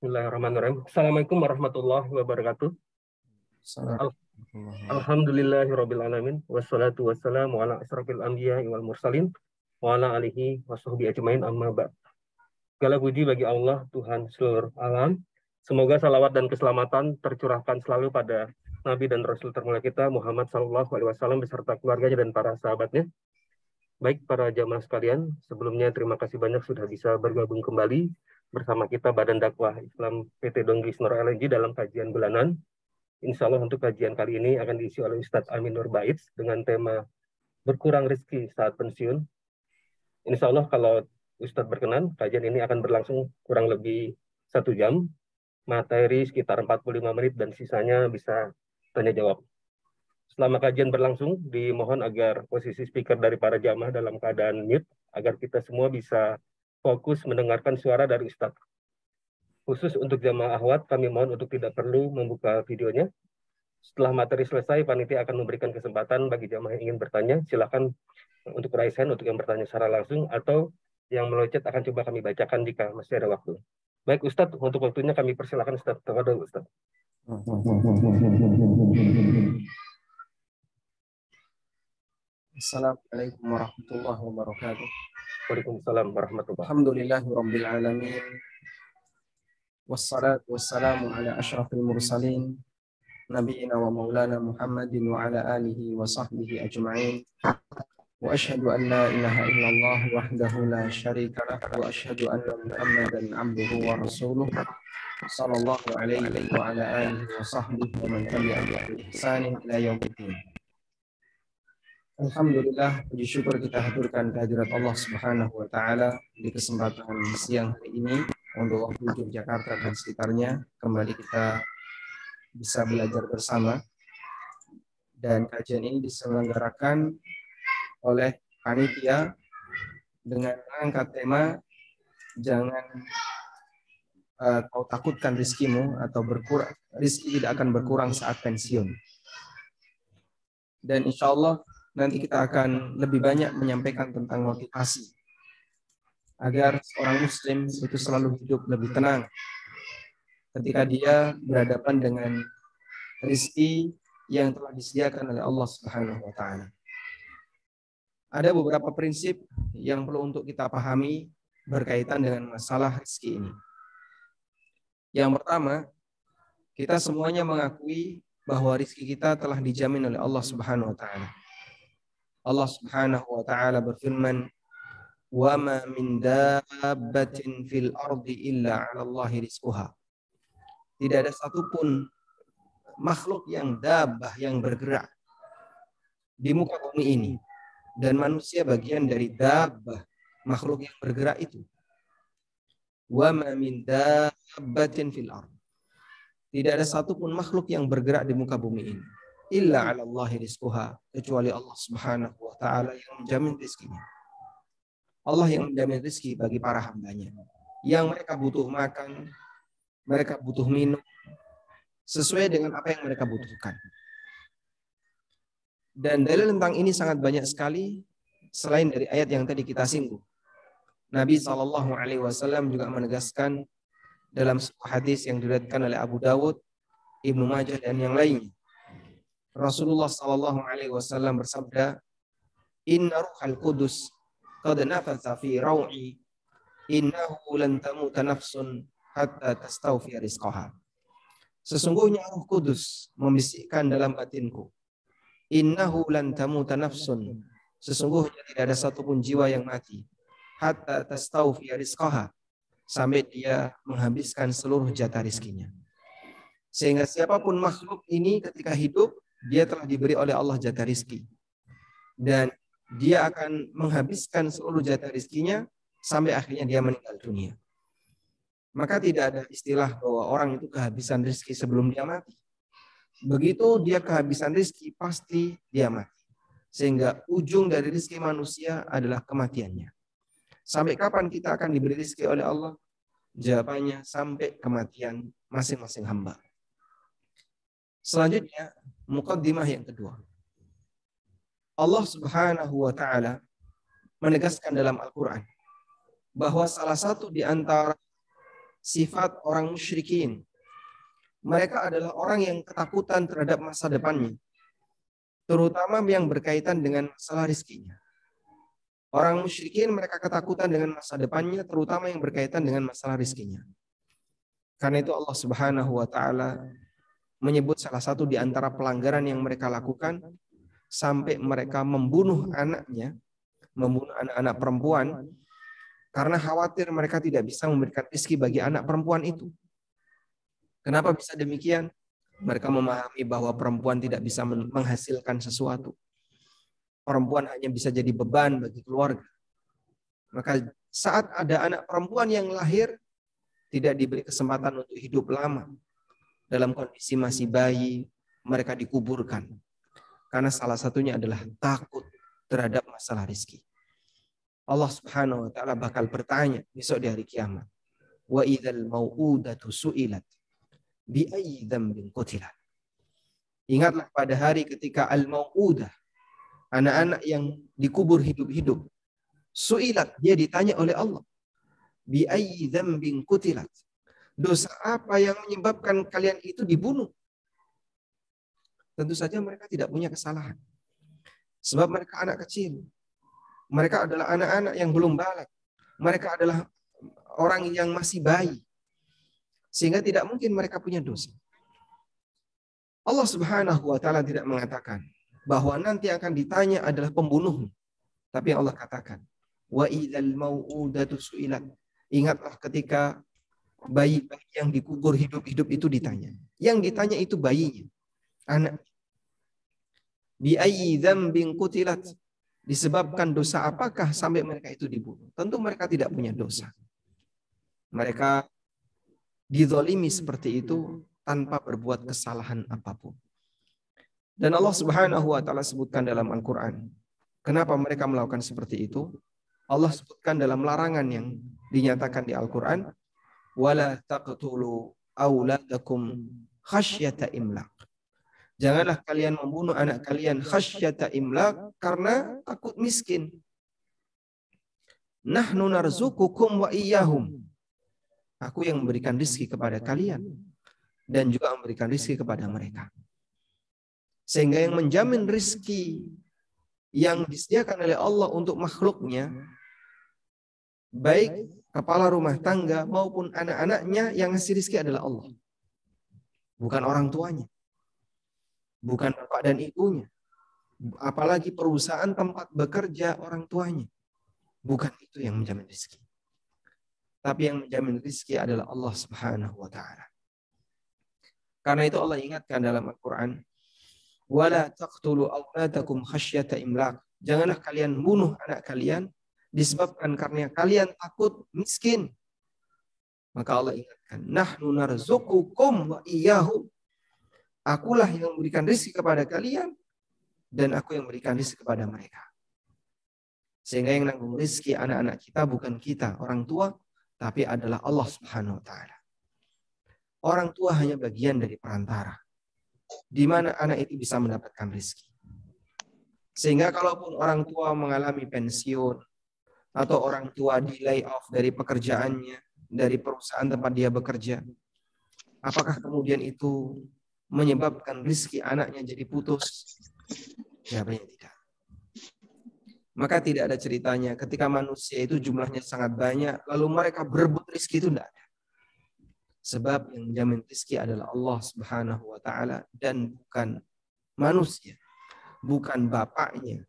Bismillahirrahmanirrahim. Assalamualaikum warahmatullahi wabarakatuh. Alhamdulillahirrabbilalamin. Wassalatu wassalamu ala asrafil anbiya wal mursalin wa ala alihi wa sahbihi ajmain amma ba'd. Segala puji bagi Allah, Tuhan seluruh alam. Semoga salawat dan keselamatan tercurahkan selalu pada Nabi dan Rasul termulia kita Muhammad SAW beserta keluarganya dan para sahabatnya. Baik para jamaah sekalian, sebelumnya terima kasih banyak sudah bisa bergabung kembali bersama kita Badan Dakwah Islam PT Donggis Nur LNG dalam kajian bulanan. Insya Allah untuk kajian kali ini akan diisi oleh Ustadz Amin Nur Baitz dengan tema berkurang rezeki saat pensiun. Insya Allah kalau Ustadz berkenan, kajian ini akan berlangsung kurang lebih 1 jam, materi sekitar 45 menit dan sisanya bisa tanya jawab. Selama kajian berlangsung, dimohon agar posisi speaker dari para jamaah dalam keadaan mute, agar kita semua bisa fokus mendengarkan suara dari Ustadz. Khusus untuk jamaah akhwat, kami mohon untuk tidak perlu membuka videonya. Setelah materi selesai, panitia akan memberikan kesempatan bagi jamaah yang ingin bertanya. Silakan untuk raise hand untuk yang bertanya secara langsung, atau yang melocet akan coba kami bacakan jika masih ada waktu. Baik Ustadz, untuk waktunya kami persilakan Ustadz. Tafadhol Ustadz. Assalamualaikum warahmatullahi wabarakatuh. Waalaikumsalam warahmatullahi wabarakatuh. Alhamdulillahirabbil alamin. Wassalatu wassalamu ala asyrafil mursalin nabiyina wa maulana Muhammadin wa ala alihi wa sahbihi ajma'in. Wa asyhadu an la ilaha illallah wahdahu la syarika lah wa asyhadu anna Muhammadan abduhu wa rasuluh sallallahu alaihi wa ala alihi wa sahbihi wa man tabi'ahu bi ihsanin ila yaumiddin. Alhamdulillah, puji syukur kita haturkan kehadirat Allah Subhanahu wa taala di kesempatan siang hari ini untuk waktu Yogyakarta dan sekitarnya. Kembali kita bisa belajar bersama, dan kajian ini diselenggarakan oleh panitia dengan mengangkat tema jangan kau takutkan rizkimu, atau rizki tidak akan berkurang saat pensiun. Dan insya Allah nanti kita akan lebih banyak menyampaikan tentang motivasi agar seorang muslim itu selalu hidup lebih tenang ketika dia berhadapan dengan rezeki yang telah disediakan oleh Allah Subhanahu wa taala. Ada beberapa prinsip yang perlu untuk kita pahami berkaitan dengan masalah rezeki ini. Yang pertama, kita semuanya mengakui bahwa rezeki kita telah dijamin oleh Allah Subhanahu wa taala. Allah Subhanahu wa taala berfirman, "Wa ma min dabbatin fil ardi illa 'ala Allahi rizquha." Tidak ada satupun makhluk yang dabbah, yang bergerak di muka bumi ini, dan manusia bagian dari dabbah, makhluk yang bergerak itu. Wa ma min dabbatin fil ardi. Tidak ada satupun makhluk yang bergerak di muka bumi ini illa 'ala Allahi rizquha, kecuali Allah Subhanahu wa taala yang menjamin rezekinya. Allah yang menjamin rezeki bagi para hambanya, yang mereka butuh makan, mereka butuh minum sesuai dengan apa yang mereka butuhkan. Dan dalil tentang ini sangat banyak sekali selain dari ayat yang tadi kita singgung. Nabi SAW juga menegaskan dalam sebuah hadis yang diriwayatkan oleh Abu Dawud, Ibnu Majah dan yang lainnya. Rasulullah SAW bersabda, "Inna ruhal qudus qad nafatha fi raw'i innahu lan tamuta nafsun hatta tastawfi rizqaha." Sesungguhnya Ruh Kudus membisikkan dalam batinku, innahu lan tamuta nafsun, sesungguhnya tidak ada satupun jiwa yang mati, hatta tastawfi rizqaha, sampai dia menghabiskan seluruh jatah rizkinya. Sehingga siapapun makhluk ini ketika hidup, dia telah diberi oleh Allah jatah rizki, dan dia akan menghabiskan seluruh jatah rizkinya sampai akhirnya dia meninggal dunia. Maka tidak ada istilah bahwa orang itu kehabisan rizki sebelum dia mati. Begitu dia kehabisan rizki, pasti dia mati. Sehingga ujung dari rizki manusia adalah kematiannya. Sampai kapan kita akan diberi rizki oleh Allah? Jawabannya sampai kematian masing-masing hamba. Selanjutnya, muqaddimah yang kedua. Allah Subhanahu wa taala menegaskan dalam Al-Qur'an bahwa salah satu di antara sifat orang musyrikin. Mereka adalah orang yang ketakutan terhadap masa depannya, terutama yang berkaitan dengan masalah rizkinya. Orang musyrikin mereka ketakutan dengan masa depannya, terutama yang berkaitan dengan masalah rizkinya. Karena itu Allah Subhanahu wa taala menyebut salah satu di antara pelanggaran yang mereka lakukan sampai mereka membunuh anaknya, membunuh anak-anak perempuan karena khawatir mereka tidak bisa memberikan rezeki bagi anak perempuan itu. Kenapa bisa demikian? Mereka memahami bahwa perempuan tidak bisa menghasilkan sesuatu. Perempuan hanya bisa jadi beban bagi keluarga. Maka saat ada anak perempuan yang lahir, tidak diberi kesempatan untuk hidup lama. Dalam kondisi masih bayi, mereka dikuburkan. Karena salah satunya adalah takut terhadap masalah rezeki. Allah Subhanahu wa taala bakal bertanya besok di hari kiamat. Wa idzal mau'udatu su'ilat bi ayyi dzambin qutilat. Ingatlah pada hari ketika al-mau'udah, anak-anak yang dikubur hidup-hidup, su'ilat, dia ditanya oleh Allah, bi ayyi dzambin qutilat. Dosa apa yang menyebabkan kalian itu dibunuh? Tentu saja mereka tidak punya kesalahan. Sebab mereka anak kecil. Mereka adalah anak-anak yang belum balik. Mereka adalah orang yang masih bayi. Sehingga tidak mungkin mereka punya dosa. Allah Subhanahu wa taala tidak mengatakan bahwa nanti akan ditanya adalah pembunuhmu. Tapi Allah katakan, wa idzal mau'udatu su'ilat. Ingatlah ketika bayi-bayi yang dikubur hidup-hidup itu ditanya. Yang ditanya itu bayinya, anak. Bi ayyi dzambin qutilat. Disebabkan dosa apakah sampai mereka itu dibunuh? Tentu mereka tidak punya dosa. Mereka dizalimi seperti itu tanpa berbuat kesalahan apapun. Dan Allah Subhanahu wa taala sebutkan dalam Al-Qur'an, kenapa mereka melakukan seperti itu? Allah sebutkan dalam larangan yang dinyatakan di Al-Qur'an, wala taqtulu auladakum khasyata imlaq. Janganlah kalian membunuh anak kalian khasyata imlaq, karena takut miskin. Nahnu narzuqukum wa iyyahum. Aku yang memberikan rezeki kepada kalian dan juga memberikan rezeki kepada mereka. Sehingga yang menjamin rezeki yang disediakan oleh Allah untuk makhluknya, baik kepala rumah tangga maupun anak-anaknya, yang ngasih rezeki adalah Allah. Bukan orang tuanya. Bukan bapak dan ibunya. Apalagi perusahaan tempat bekerja orang tuanya. Bukan itu yang menjamin rezeki. Tapi yang menjamin rezeki adalah Allah Subhanahu wa taala. Karena itu Allah ingatkan dalam Al-Qur'an, wala taqtulu auladakum khasyata imlaq. Janganlah kalian bunuh anak kalian disebabkan karena kalian takut miskin. Maka Allah ingatkan, nahnu narzuqukum wa iyyahum. Akulah yang memberikan rezeki kepada kalian dan aku yang memberikan rezeki kepada mereka. Sehingga yang nanggung rezeki anak-anak kita bukan kita, orang tua, tapi adalah Allah Subhanahu wa taala. Orang tua hanya bagian dari perantara di mana anak itu bisa mendapatkan rezeki. Sehingga kalaupun orang tua mengalami pensiun atau orang tua di layoff dari pekerjaannya, dari perusahaan tempat dia bekerja, apakah kemudian itu menyebabkan rezeki anaknya jadi putus? Jawabannya tidak. Maka tidak ada ceritanya ketika manusia itu jumlahnya sangat banyak, lalu mereka berebut rezeki, itu tidak ada. Sebab yang menjamin rezeki adalah Allah Subhanahu wa taala dan bukan manusia, bukan bapaknya,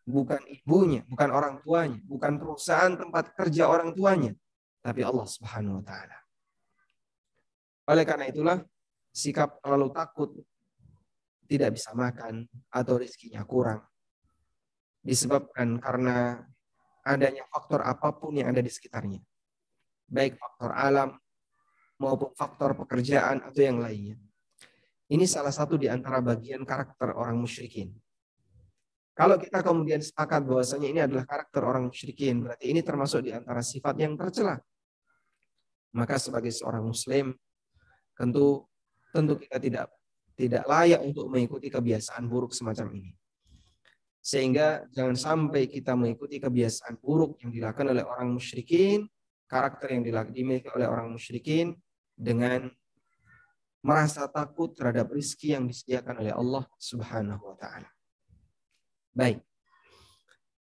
bukan ibunya, bukan orang tuanya, bukan perusahaan tempat kerja orang tuanya, tapi Allah Subhanahu wa taala. Oleh karena itulah sikap terlalu takut tidak bisa makan atau rezekinya kurang disebabkan karena adanya faktor apapun yang ada di sekitarnya. Baik faktor alam maupun faktor pekerjaan atau yang lainnya. Ini salah satu di antara bagian karakter orang musyrikin. Kalau kita kemudian sepakat bahwasanya ini adalah karakter orang musyrikin, berarti ini termasuk di antara sifat yang tercela. Maka sebagai seorang muslim, tentu kita tidak layak untuk mengikuti kebiasaan buruk semacam ini. Sehingga jangan sampai kita mengikuti kebiasaan buruk yang dilakukan oleh orang musyrikin karakter yang dimiliki oleh orang musyrikin dengan merasa takut terhadap rizki yang disediakan oleh Allah Subhanahu wa taala. Baik.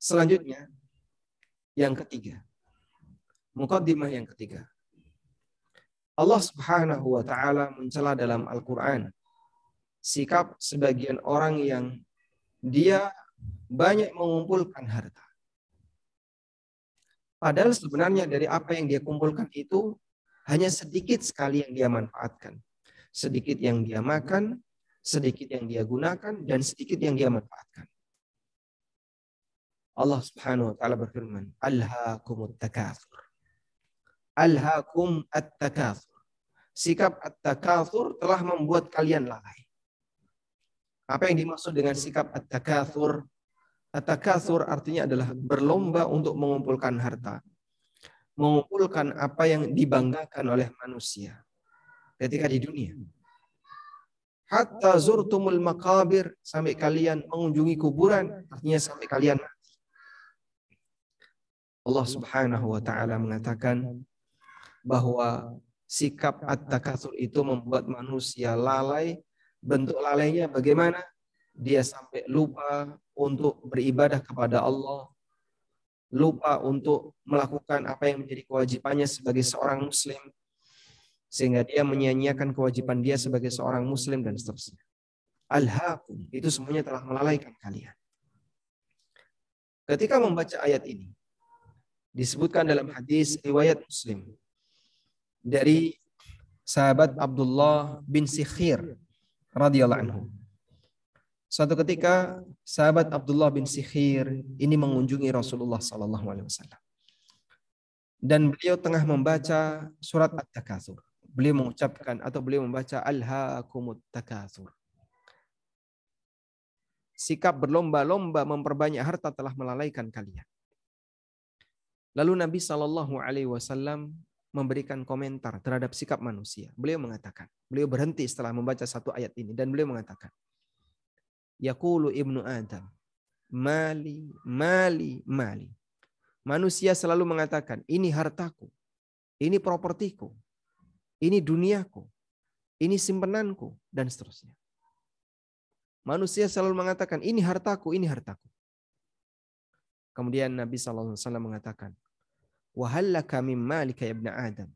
Selanjutnya yang ketiga. Muqaddimah yang ketiga. Allah Subhanahu wa taala mencela dalam Al-Qur'an sikap sebagian orang yang dia banyak mengumpulkan harta. Padahal sebenarnya dari apa yang dia kumpulkan itu hanya sedikit sekali yang dia manfaatkan. Sedikit yang dia makan, sedikit yang dia gunakan, dan sedikit yang dia manfaatkan. Allah Subhanahu wa taala berfirman, "Alhaakumut takatsur." Alhaakum at-takatsur. Sikap at-takatsur telah membuat kalian lalai. Apa yang dimaksud dengan sikap at-takatsur? At-takatsur artinya adalah berlomba untuk mengumpulkan harta. Mengumpulkan apa yang dibanggakan oleh manusia ketika di dunia. Hatta zurtumul maqabir, sampai kalian mengunjungi kuburan, artinya sampai kalian mati. Allah Subhanahu wa taala mengatakan bahwa sikap at-takatsur itu membuat manusia lalai. Bentuk lalainya bagaimana? Dia sampai lupa untuk beribadah kepada Allah, lupa untuk melakukan apa yang menjadi kewajibannya sebagai seorang muslim, sehingga dia menyia-nyiakan kewajiban dia sebagai seorang muslim dan seterusnya. Alhaakum, itu semuanya telah melalaikan kalian. Ketika membaca ayat ini, disebutkan dalam hadis riwayat Muslim dari sahabat Abdullah bin Sikhir radhiyallahu anhu. Suatu ketika sahabat Abdullah bin Sikhir ini mengunjungi Rasulullah sallallahu alaihi wasallam. Dan beliau tengah membaca surat At-Takatsur. Beliau mengucapkan atau beliau membaca Alhaakumut takatsur. Sikap berlomba-lomba memperbanyak harta telah melalaikan kalian. Lalu Nabi sallallahu alaihi wasallam memberikan komentar terhadap sikap manusia. Beliau mengatakan, beliau berhenti setelah membaca satu ayat ini dan beliau mengatakan, Yaqulu ibnu Adam, mali, mali, mali. Manusia selalu mengatakan, ini hartaku, ini propertiku, ini duniaku, ini simpenanku, dan seterusnya. Manusia selalu mengatakan, ini hartaku, ini hartaku. Kemudian Nabi SAW mengatakan, wa hallaka min malika ya ibnu Adam,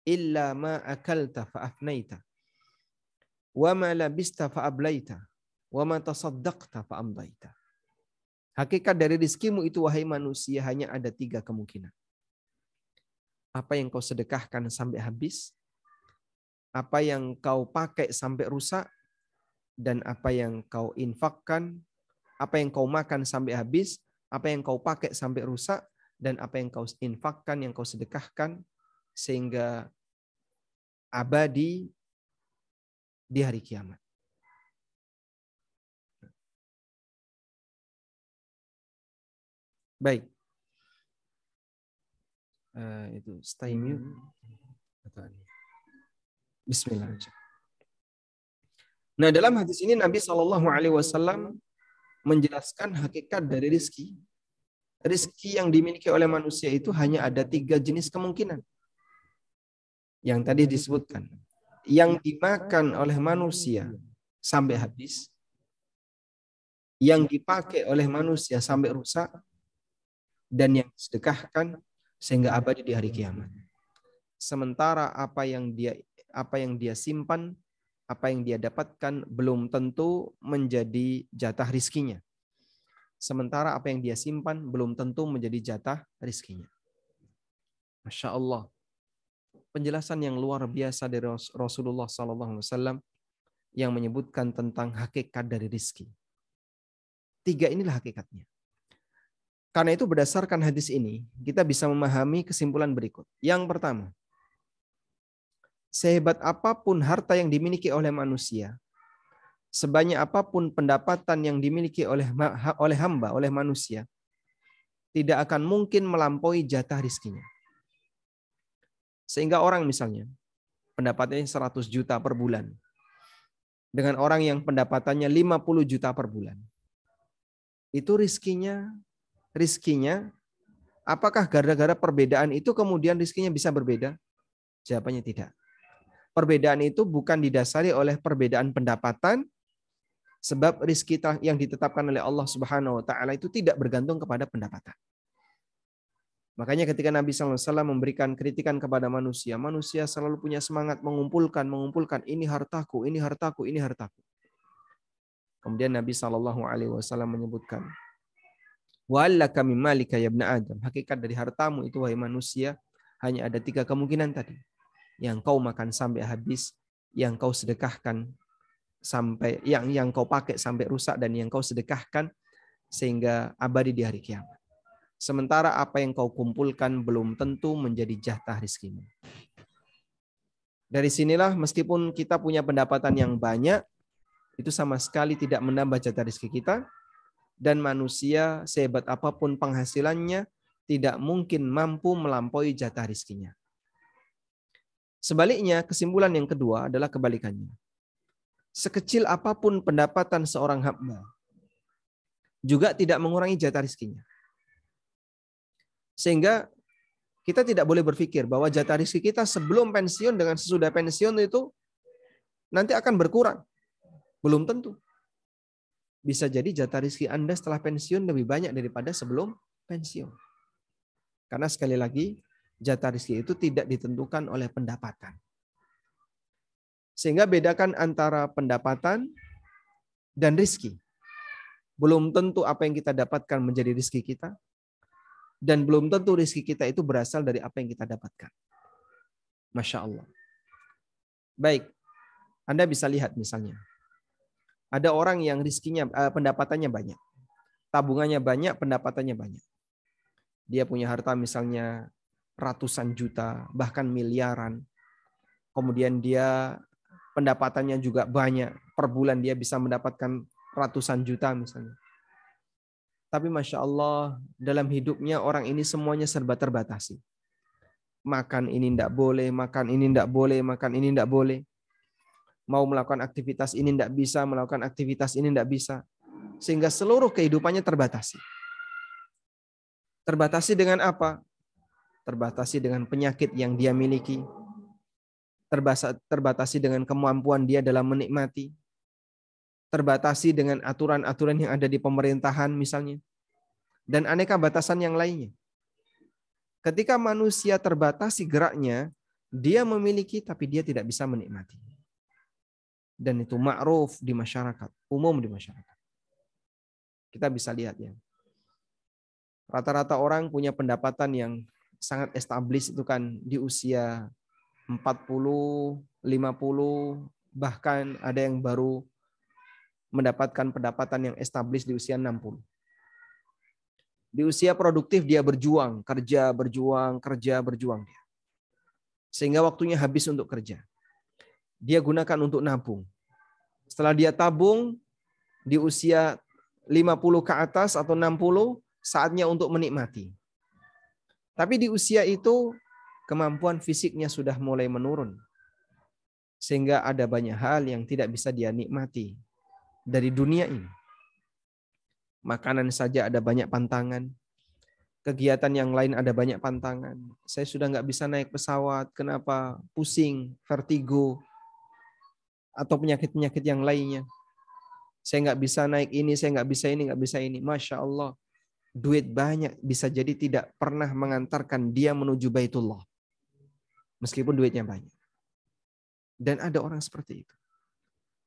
illa ma akalta fa'afnaita, wa ma labista fa'ablaita, wa ma tasaddaqta fa'amdaita. Hakikat dari rizkimu itu wahai manusia hanya ada 3 kemungkinan. Apa yang kau sedekahkan sampai habis, apa yang kau pakai sampai rusak, dan apa yang kau infakkan, apa yang kau makan sampai habis, apa yang kau pakai sampai rusak, dan apa yang kau infakkan, yang kau sedekahkan sehingga abadi di hari kiamat. Baik. Itu stay mute. Bismillah. Nah, dalam hadis ini Nabi SAW menjelaskan hakikat dari rizki. Rizki yang dimiliki oleh manusia itu hanya ada 3 jenis kemungkinan. Yang tadi disebutkan. Yang dimakan oleh manusia sampai habis. Yang dipakai oleh manusia sampai rusak. Dan yang disedekahkan sehingga abadi di hari kiamat. Sementara apa yang dia simpan, apa yang dia dapatkan belum tentu menjadi jatah rizkinya. Sementara apa yang dia simpan belum tentu menjadi jatah rizkinya. Masya Allah. Penjelasan yang luar biasa dari Rasulullah SAW yang menyebutkan tentang hakikat dari rizki. 3 inilah hakikatnya. Karena itu berdasarkan hadis ini, kita bisa memahami kesimpulan berikut. Yang pertama, sehebat apapun harta yang dimiliki oleh manusia, sebanyak apapun pendapatan yang dimiliki oleh hamba, oleh manusia, tidak akan mungkin melampaui jatah rizkinya. Sehingga orang misalnya, pendapatannya 100 juta per bulan, dengan orang yang pendapatannya 50 juta per bulan, itu rizkinya Apakah gara-gara perbedaan itu kemudian rezekinya bisa berbeda? Jawabannya tidak. Perbedaan itu bukan didasari oleh perbedaan pendapatan, sebab rezeki yang ditetapkan oleh Allah Subhanahu wa taala itu tidak bergantung kepada pendapatan. Makanya ketika Nabi SAW memberikan kritikan kepada manusia, manusia selalu punya semangat mengumpulkan, ini hartaku, ini hartaku, ini hartaku. Kemudian Nabi SAW menyebutkan, wa'allaka min malika ya ibna Adam. Hakikat dari hartamu itu wahai manusia hanya ada 3 kemungkinan tadi. Yang kau makan sampai habis, yang kau sedekahkan sampai yang kau pakai sampai rusak, dan yang kau sedekahkan sehingga abadi di hari kiamat. Sementara apa yang kau kumpulkan belum tentu menjadi jatah rezekimu. Dari sinilah meskipun kita punya pendapatan yang banyak, itu sama sekali tidak menambah jatah rezeki kita. Dan manusia sehebat apapun penghasilannya tidak mungkin mampu melampaui jatah rezekinya. Sebaliknya, kesimpulan yang kedua adalah kebalikannya. Sekecil apapun pendapatan seorang hamba juga tidak mengurangi jatah rezekinya. Sehingga kita tidak boleh berpikir bahwa jatah rezeki kita sebelum pensiun dengan sesudah pensiun itu nanti akan berkurang. Belum tentu. Bisa jadi jatah rezeki Anda setelah pensiun lebih banyak daripada sebelum pensiun. Karena sekali lagi, jatah rezeki itu tidak ditentukan oleh pendapatan. Sehingga bedakan antara pendapatan dan rezeki. Belum tentu apa yang kita dapatkan menjadi rezeki kita. Dan belum tentu rezeki kita itu berasal dari apa yang kita dapatkan. Masya Allah. Baik, Anda bisa lihat misalnya. Ada orang yang rezekinya, pendapatannya banyak. Tabungannya banyak, pendapatannya banyak. Dia punya harta misalnya ratusan juta, bahkan miliaran. Kemudian dia pendapatannya juga banyak. Per bulan dia bisa mendapatkan ratusan juta misalnya. Tapi Masya Allah, dalam hidupnya orang ini semuanya serba terbatasi. Makan ini tidak boleh, makan ini tidak boleh, makan ini tidak boleh. Mau melakukan aktivitas ini tidak bisa, melakukan aktivitas ini tidak bisa. Sehingga seluruh kehidupannya terbatasi. Terbatasi dengan apa? Terbatasi dengan penyakit yang dia miliki. Terbatasi dengan kemampuan dia dalam menikmati. Terbatasi dengan aturan-aturan yang ada di pemerintahan misalnya. Dan aneka batasan yang lainnya. Ketika manusia terbatasi geraknya, dia memiliki tapi dia tidak bisa menikmati. Dan itu ma'ruf di masyarakat, umum di masyarakat. Kita bisa lihat ya. Rata-rata orang punya pendapatan yang sangat established itu kan di usia 40, 50, bahkan ada yang baru mendapatkan pendapatan yang established di usia 60. Di usia produktif dia berjuang, kerja, berjuang dia. Sehingga waktunya habis untuk kerja. Dia gunakan untuk nabung. Setelah dia tabung, di usia 50 ke atas atau 60, saatnya untuk menikmati. Tapi di usia itu, kemampuan fisiknya sudah mulai menurun. Sehingga ada banyak hal yang tidak bisa dia nikmati dari dunia ini. Makanan saja ada banyak pantangan. Kegiatan yang lain ada banyak pantangan. Saya sudah nggak bisa naik pesawat. Kenapa? Pusing, vertigo, atau penyakit-penyakit yang lainnya. Saya nggak bisa naik ini, saya nggak bisa ini, nggak bisa ini. Masya Allah, duit banyak bisa jadi tidak pernah mengantarkan dia menuju Baitullah. Meskipun duitnya banyak. Dan ada orang seperti itu.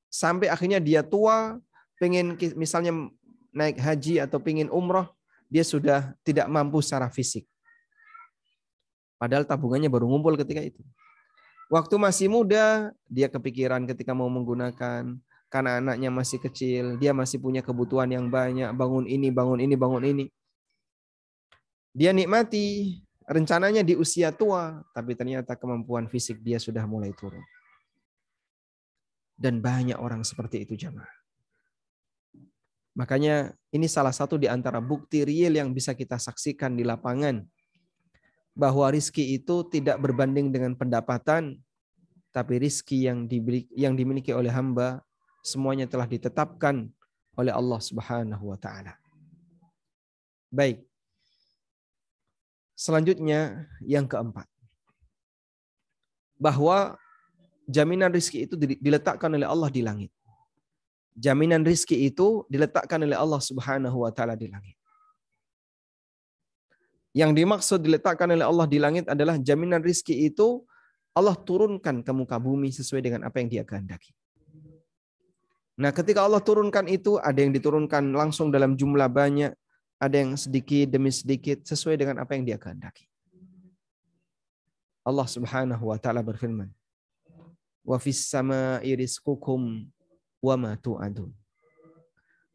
Sampai akhirnya dia tua, pengen misalnya naik haji atau pengen umroh, dia sudah tidak mampu secara fisik. Padahal tabungannya baru ngumpul ketika itu. Waktu masih muda, dia kepikiran ketika mau menggunakan, karena anaknya masih kecil, dia masih punya kebutuhan yang banyak, bangun ini, bangun ini, bangun ini. Dia nikmati, rencananya di usia tua, tapi ternyata kemampuan fisik dia sudah mulai turun. Dan banyak orang seperti itu jamaah. Makanya ini salah satu di antara bukti real yang bisa kita saksikan di lapangan. Bahwa rizki itu tidak berbanding dengan pendapatan, tapi rizki yang dimiliki oleh hamba, semuanya telah ditetapkan oleh Allah Subhanahu wa Ta'ala. Baik. Selanjutnya yang keempat, bahwa jaminan rizki itu diletakkan oleh Allah di langit. Jaminan rizki itu diletakkan oleh Allah Subhanahu wa taala di langit. Yang dimaksud diletakkan oleh Allah di langit adalah jaminan rizki itu Allah turunkan ke muka bumi sesuai dengan apa yang Dia kehendaki. Nah, ketika Allah turunkan itu, ada yang diturunkan langsung dalam jumlah banyak, ada yang sedikit demi sedikit sesuai dengan apa yang Dia kehendaki. Allah Subhanahu wa taala berfirman, "Wa fis samaa'i rizqukum wa ma tu'adun."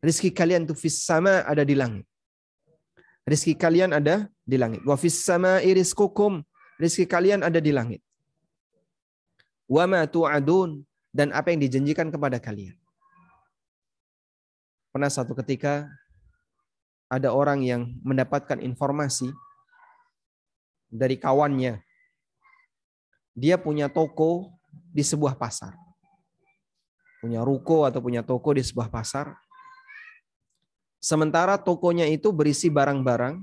Rizki kalian tuh fis sama, ada di langit. Rizki kalian ada di langit. Wa fis samaa'i rizqukum, rizki kalian ada di langit. Wa ma tu'adun, dan apa yang dijanjikan kepada kalian. Pernah satu ketika ada orang yang mendapatkan informasi dari kawannya. Dia punya toko di sebuah pasar. Punya ruko atau punya toko di sebuah pasar. Sementara tokonya itu berisi barang-barang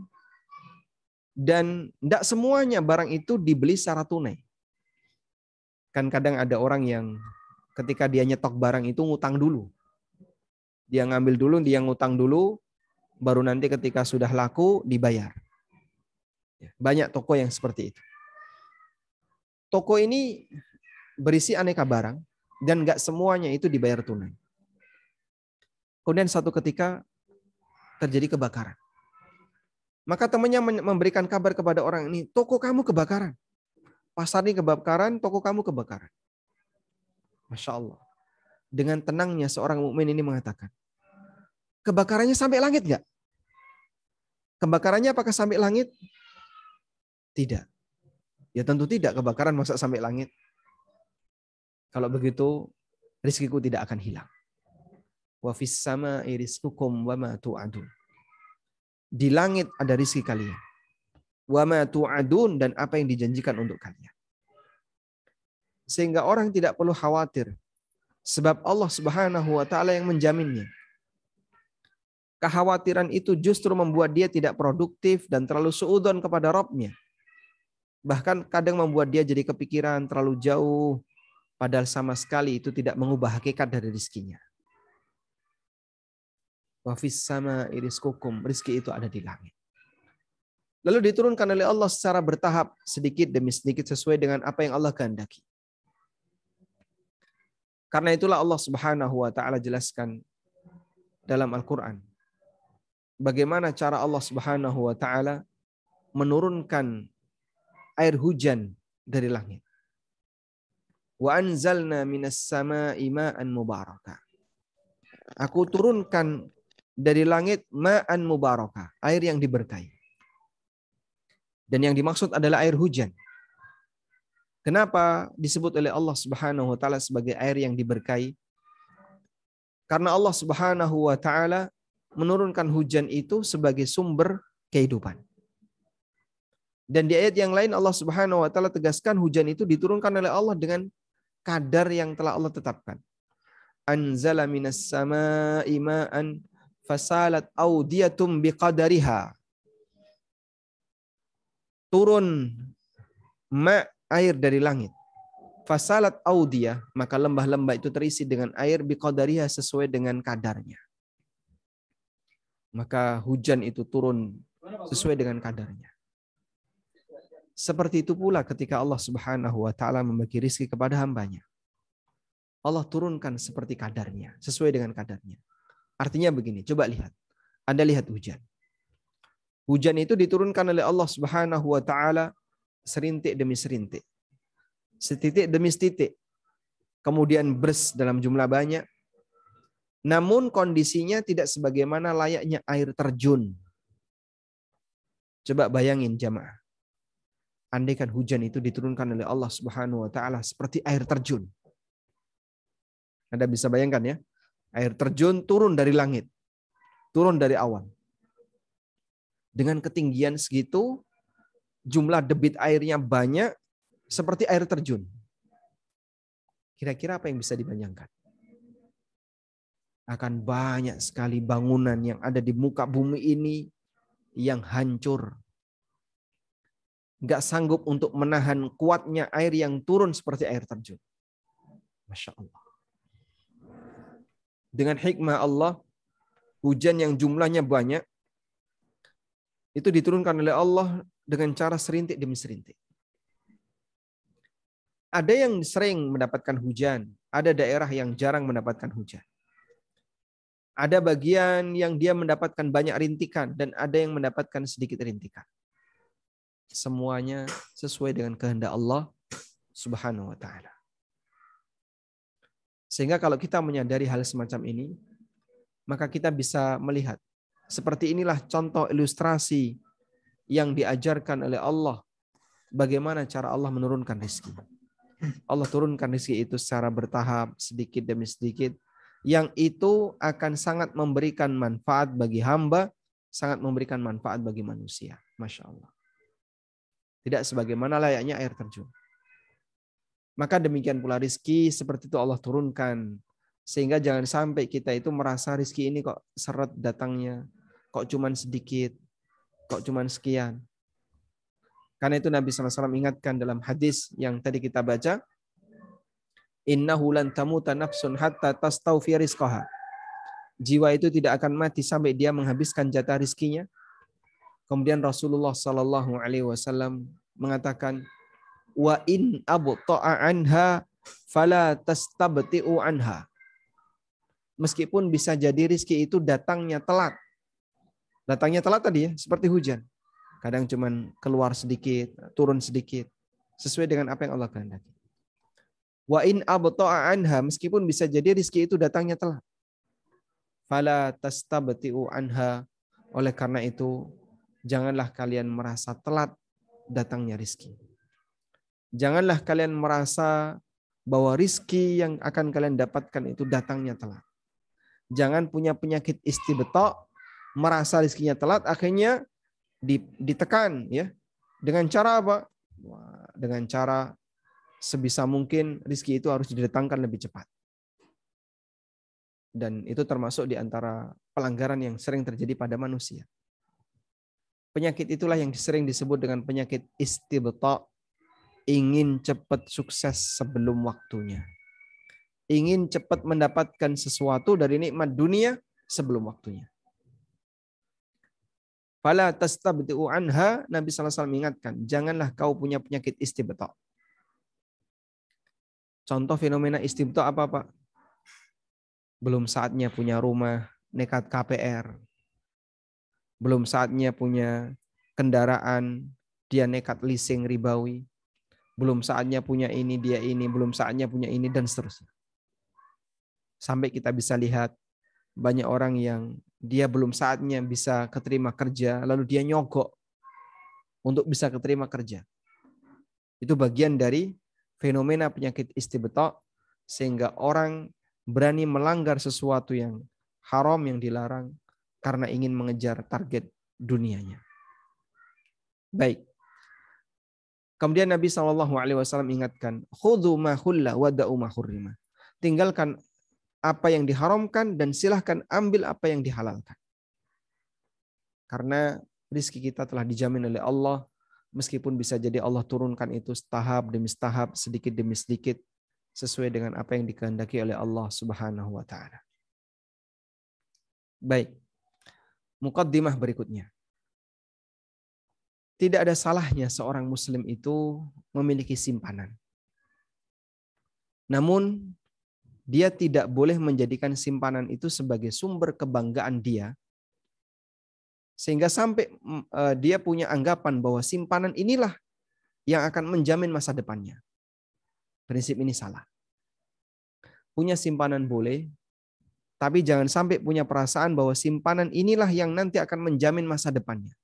dan tidak semuanya barang itu dibeli secara tunai. Kan kadang ada orang yang ketika dia nyetok barang itu ngutang dulu. Dia ngambil dulu, dia ngutang dulu, baru nanti ketika sudah laku dibayar. Banyak toko yang seperti itu. Toko ini berisi aneka barang dan nggak semuanya itu dibayar tunai. Kemudian satu ketika terjadi kebakaran. Maka temannya memberikan kabar kepada orang ini, toko kamu kebakaran. Pasar ini kebakaran, toko kamu kebakaran. Masya Allah. Dengan tenangnya seorang mukmin ini mengatakan, kebakarannya sampai langit nggak? Kebakarannya apakah sampai langit? Tidak. Ya tentu tidak, kebakaran masa sampai langit. Kalau begitu, rizkiku tidak akan hilang. Wa fis samaa'i rizqukum wa ma tu'adun. Di langit ada rizki kalian. Wa ma tu'adun, dan apa yang dijanjikan untuk kalian. Sehingga orang tidak perlu khawatir. Sebab Allah Subhanahu wa taala yang menjaminnya. Kekhawatiran itu justru membuat dia tidak produktif dan terlalu suudzon kepada Rabb-nya. Bahkan kadang membuat dia jadi kepikiran terlalu jauh, padahal sama sekali itu tidak mengubah hakikat dari rizkinya. Wa fis samaa'i rizqukum, rizki itu ada di langit. Lalu diturunkan oleh Allah secara bertahap, sedikit demi sedikit sesuai dengan apa yang Allah kehendaki. Karena itulah Allah Subhanahu wa taala jelaskan dalam Al-Qur'an bagaimana cara Allah Subhanahu wa taala menurunkan air hujan dari langit. Wa anzalna minas samaa'i ma'an mubarakah. Aku turunkan dari langit ma'an mubarakah, air yang diberkahi. Dan yang dimaksud adalah air hujan. Kenapa disebut oleh Allah Subhanahu wa taala sebagai air yang diberkahi? Karena Allah Subhanahu wa taala menurunkan hujan itu sebagai sumber kehidupan. Dan di ayat yang lain Allah Subhanahu wa taala tegaskan hujan itu diturunkan oleh Allah dengan kadar yang telah Allah tetapkan. Anzala minas samaa'i ma'an fasalat awdiyatum biqadariha. Turun air dari langit. Fasalat audiyah, maka lembah-lembah itu terisi dengan air biqadariha, sesuai dengan kadarnya. Maka hujan itu turun sesuai dengan kadarnya. Seperti itu pula ketika Allah Subhanahu wa taala membagi rizki kepada hambanya. Allah turunkan seperti kadarnya, sesuai dengan kadarnya. Artinya begini, coba lihat. Anda lihat hujan. Hujan itu diturunkan oleh Allah Subhanahu wa taala serintik demi serintik. Setitik demi setitik. Kemudian bers dalam jumlah banyak. Namun kondisinya tidak sebagaimana layaknya air terjun. Coba bayangin jamaah. Andaikan hujan itu diturunkan oleh Allah Subhanahu wa taala seperti air terjun. Anda bisa bayangkan ya, air terjun turun dari langit, turun dari awan. Dengan ketinggian segitu, jumlah debit airnya banyak seperti air terjun. Kira-kira apa yang bisa dibayangkan? Akan banyak sekali bangunan yang ada di muka bumi ini yang hancur. nggak sanggup untuk menahan kuatnya air yang turun seperti air terjun. Masya Allah. Dengan hikmah Allah, hujan yang jumlahnya banyak, itu diturunkan oleh Allah dengan cara serintik demi serintik. Ada yang sering mendapatkan hujan, ada daerah yang jarang mendapatkan hujan. Ada bagian yang dia mendapatkan banyak rintikan, dan ada yang mendapatkan sedikit rintikan. Semuanya sesuai dengan kehendak Allah Subhanahu wa ta'ala. Sehingga kalau kita menyadari hal semacam ini, maka kita bisa melihat seperti inilah contoh ilustrasi yang diajarkan oleh Allah bagaimana cara Allah menurunkan rezeki. Allah turunkan rezeki itu secara bertahap, sedikit demi sedikit, yang itu akan sangat memberikan manfaat bagi hamba, sangat memberikan manfaat bagi manusia. Masya Allah. Tidak sebagaimana layaknya air terjun. Maka demikian pula rezeki seperti itu Allah turunkan. Sehingga jangan sampai kita itu merasa rezeki ini kok seret datangnya, kok cuman sedikit, kok cuman sekian. Karena itu Nabi SAW ingatkan dalam hadis yang tadi kita baca, innahu lan tamuta nafsun hatta tastawfi rizqaha. Jiwa itu tidak akan mati sampai dia menghabiskan jatah rizkinya. Kemudian Rasulullah SAW mengatakan, wa in abta'a anha fala tastabti'u anha. Meskipun bisa jadi rizki itu datangnya telat. Datangnya telat tadi ya, seperti hujan. Kadang cuman keluar sedikit, turun sedikit, sesuai dengan apa yang Allah kehendaki. Wa in abta'a anha, meskipun bisa jadi rizki itu datangnya telat. Fala tastabti'u anha. Oleh karena itu, janganlah kalian merasa telat datangnya rizki. Janganlah kalian merasa bahwa rizki yang akan kalian dapatkan itu datangnya telat. Jangan punya penyakit istibta, merasa rizkinya telat, akhirnya ditekan ya. Dengan cara apa? Dengan cara sebisa mungkin rizki itu harus didatangkan lebih cepat. Dan itu termasuk di antara pelanggaran yang sering terjadi pada manusia. Penyakit itulah yang sering disebut dengan penyakit istibta, ingin cepat sukses sebelum waktunya. Ingin cepat mendapatkan sesuatu dari nikmat dunia sebelum waktunya. Fala tastabti'u anha, Nabi SAW mengingatkan, janganlah kau punya penyakit istibta. Contoh fenomena istibta apa, Pak? Belum saatnya punya rumah, nekat KPR. Belum saatnya punya kendaraan, dia nekat leasing ribawi. Belum saatnya punya ini, dia ini. Belum saatnya punya ini, dan seterusnya. Sampai kita bisa lihat banyak orang yang dia belum saatnya bisa keterima kerja, lalu dia nyogok untuk bisa keterima kerja. Itu bagian dari fenomena penyakit istibta, sehingga orang berani melanggar sesuatu yang haram, yang dilarang, karena ingin mengejar target dunianya. Baik. Kemudian Nabi SAW ingatkan, khudhu ma hulla wa da'u ma hurrima. Tinggalkan apa yang diharamkan dan silahkan ambil apa yang dihalalkan. Karena rizki kita telah dijamin oleh Allah, meskipun bisa jadi Allah turunkan itu tahap demi tahap, sedikit demi sedikit, sesuai dengan apa yang dikehendaki oleh Allah Subhanahu wa ta'ala. Baik. Muqaddimah berikutnya. Tidak ada salahnya seorang muslim itu memiliki simpanan. Namun, dia tidak boleh menjadikan simpanan itu sebagai sumber kebanggaan dia, sehingga sampai dia punya anggapan bahwa simpanan inilah yang akan menjamin masa depannya. Prinsip ini salah. Punya simpanan boleh, tapi jangan sampai punya perasaan bahwa simpanan inilah yang nanti akan menjamin masa depannya.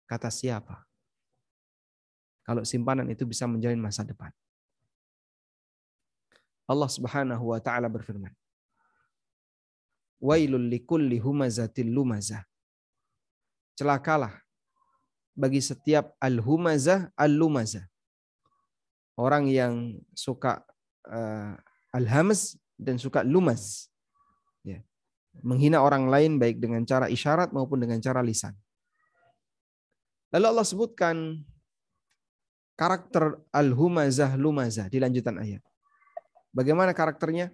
Kata siapa? Kalau simpanan itu bisa menjamin masa depan. Allah Subhanahu wa ta'ala berfirman, wailul likulli humazatil lumazah. Celakalah bagi setiap al-humazah, al-lumazah. Orang yang suka al-hamz dan suka lumaz. Ya. Menghina orang lain baik dengan cara isyarat maupun dengan cara lisan. Lalu Allah sebutkan karakter al-humazah lumazah di lanjutan ayat. Bagaimana karakternya?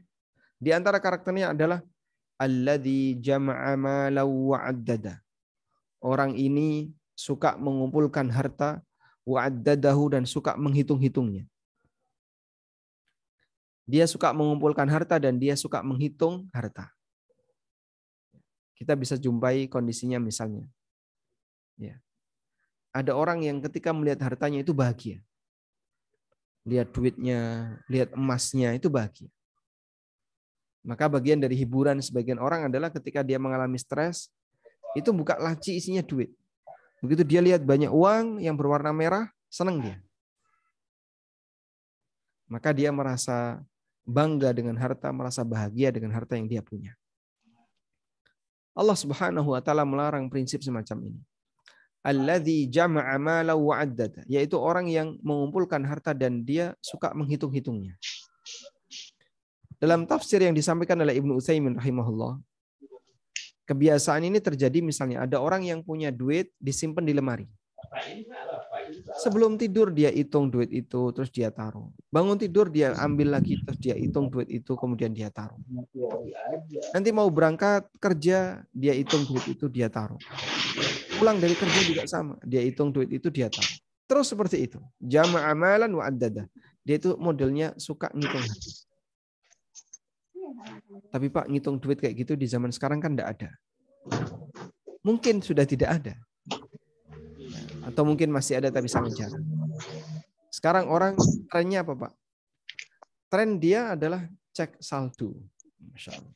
Di antara karakternya adalah alladzi jama'a malan wa'addada. Orang ini suka mengumpulkan harta, wa'addadahu, dan suka menghitung-hitungnya. Dia suka mengumpulkan harta dan dia suka menghitung harta. Kita bisa jumpai kondisinya misalnya. Ya. Ada orang yang ketika melihat hartanya itu bahagia. Lihat duitnya, lihat emasnya itu bahagia. Maka bagian dari hiburan sebagian orang adalah ketika dia mengalami stres, itu buka laci isinya duit. Begitu dia lihat banyak uang yang berwarna merah, senang dia. Maka dia merasa bangga dengan harta, merasa bahagia dengan harta yang dia punya. Allah Subhanahu wa taala melarang prinsip semacam ini. Alladzi jama'a malan wa'addada, yaitu orang yang mengumpulkan harta dan dia suka menghitung-hitungnya. Dalam tafsir yang disampaikan oleh Ibnu Utsaimin rahimahullah, kebiasaan ini terjadi misalnya ada orang yang punya duit disimpan di lemari. Sebelum tidur dia hitung duit itu terus dia taruh. Bangun tidur dia ambil lagi terus dia hitung duit itu kemudian dia taruh. Nanti mau berangkat kerja dia hitung duit itu dia taruh. Pulang dari kerja juga sama, dia hitung duit itu dia taruh. Terus seperti itu. Jama'a malan wa'addada. Dia itu modelnya suka ngitung harta. Tapi Pak, ngitung duit kayak gitu di zaman sekarang kan enggak ada. Mungkin sudah tidak ada. Atau mungkin masih ada tapi sangat jarang. Sekarang orang trennya apa Pak? Tren dia adalah cek saldo. Masya Allah.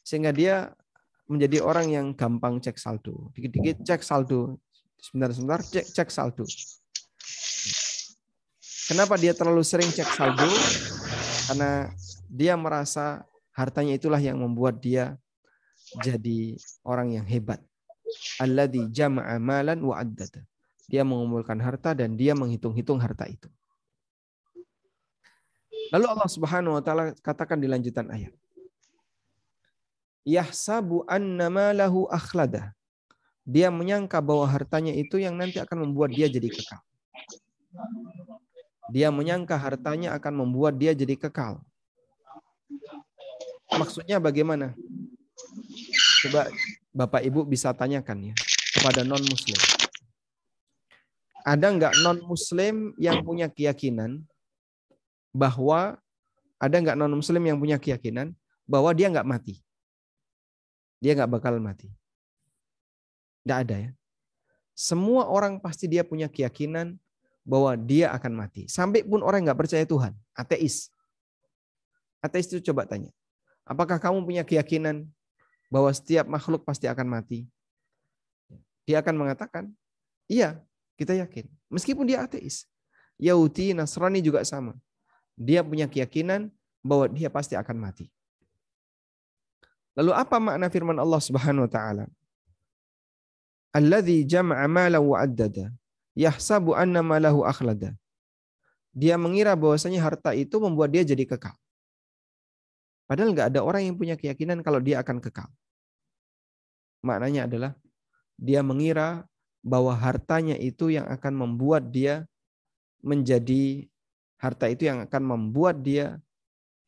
Sehingga dia menjadi orang yang gampang cek saldo. Dikit-dikit cek saldo. Sebentar-sebentar cek saldo. Kenapa dia terlalu sering cek saldo? Karena dia merasa hartanya itulah yang membuat dia jadi orang yang hebat. Alladzi jama'a malan wa'addada. Dia mengumpulkan harta dan dia menghitung-hitung harta itu. Lalu Allah Subhanahu wa taala katakan di lanjutan ayat. Yahsabu annama lahu akhlada. Dia menyangka bahwa hartanya itu yang nanti akan membuat dia jadi kekal. Dia menyangka hartanya akan membuat dia jadi kekal. Maksudnya bagaimana? Coba Bapak Ibu bisa tanyakan ya kepada non-muslim. Ada nggak non-muslim yang punya keyakinan bahwa dia nggak mati? Dia nggak bakal mati. Nggak ada ya. Semua orang pasti dia punya keyakinan bahwa dia akan mati. Sampai pun orang nggak percaya Tuhan, ateis. Ateis itu coba tanya, apakah kamu punya keyakinan bahwa setiap makhluk pasti akan mati? Dia akan mengatakan, iya, kita yakin. Meskipun dia ateis. Yahudi, Nasrani juga sama. Dia punya keyakinan bahwa dia pasti akan mati. Lalu apa makna firman Allah Subhanahu wa taala? Alladzi jama'a malan wa'addada yahsabu anna ma lahu akhlada. Dia mengira bahwasanya harta itu membuat dia jadi kekal. Padahal nggak ada orang yang punya keyakinan kalau dia akan kekal. Maknanya adalah dia mengira bahwa hartanya itu yang akan membuat dia menjadi harta itu yang akan membuat dia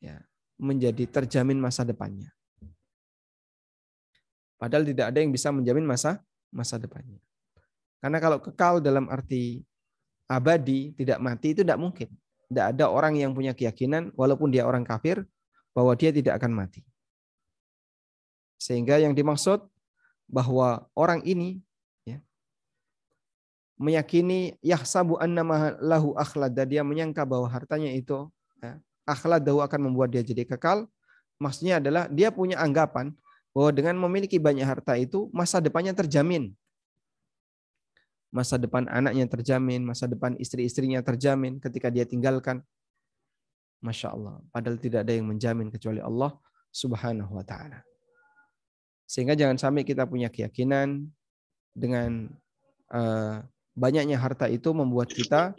ya, menjadi terjamin masa depannya. Padahal tidak ada yang bisa menjamin masa depannya. Karena kalau kekal dalam arti abadi, tidak mati, itu tidak mungkin. Tidak ada orang yang punya keyakinan, walaupun dia orang kafir, bahwa dia tidak akan mati. Sehingga yang dimaksud bahwa orang ini ya, meyakini yahsabu annama lahu akhlada, dia menyangka bahwa hartanya itu ya, akhladahu akan membuat dia jadi kekal. Maksudnya adalah dia punya anggapan bahwa dengan memiliki banyak harta itu masa depannya terjamin. Masa depan anaknya terjamin, masa depan istri-istrinya terjamin ketika dia tinggalkan. Masya Allah. Padahal tidak ada yang menjamin kecuali Allah Subhanahu wa ta'ala. Sehingga jangan sampai kita punya keyakinan dengan banyaknya harta itu membuat kita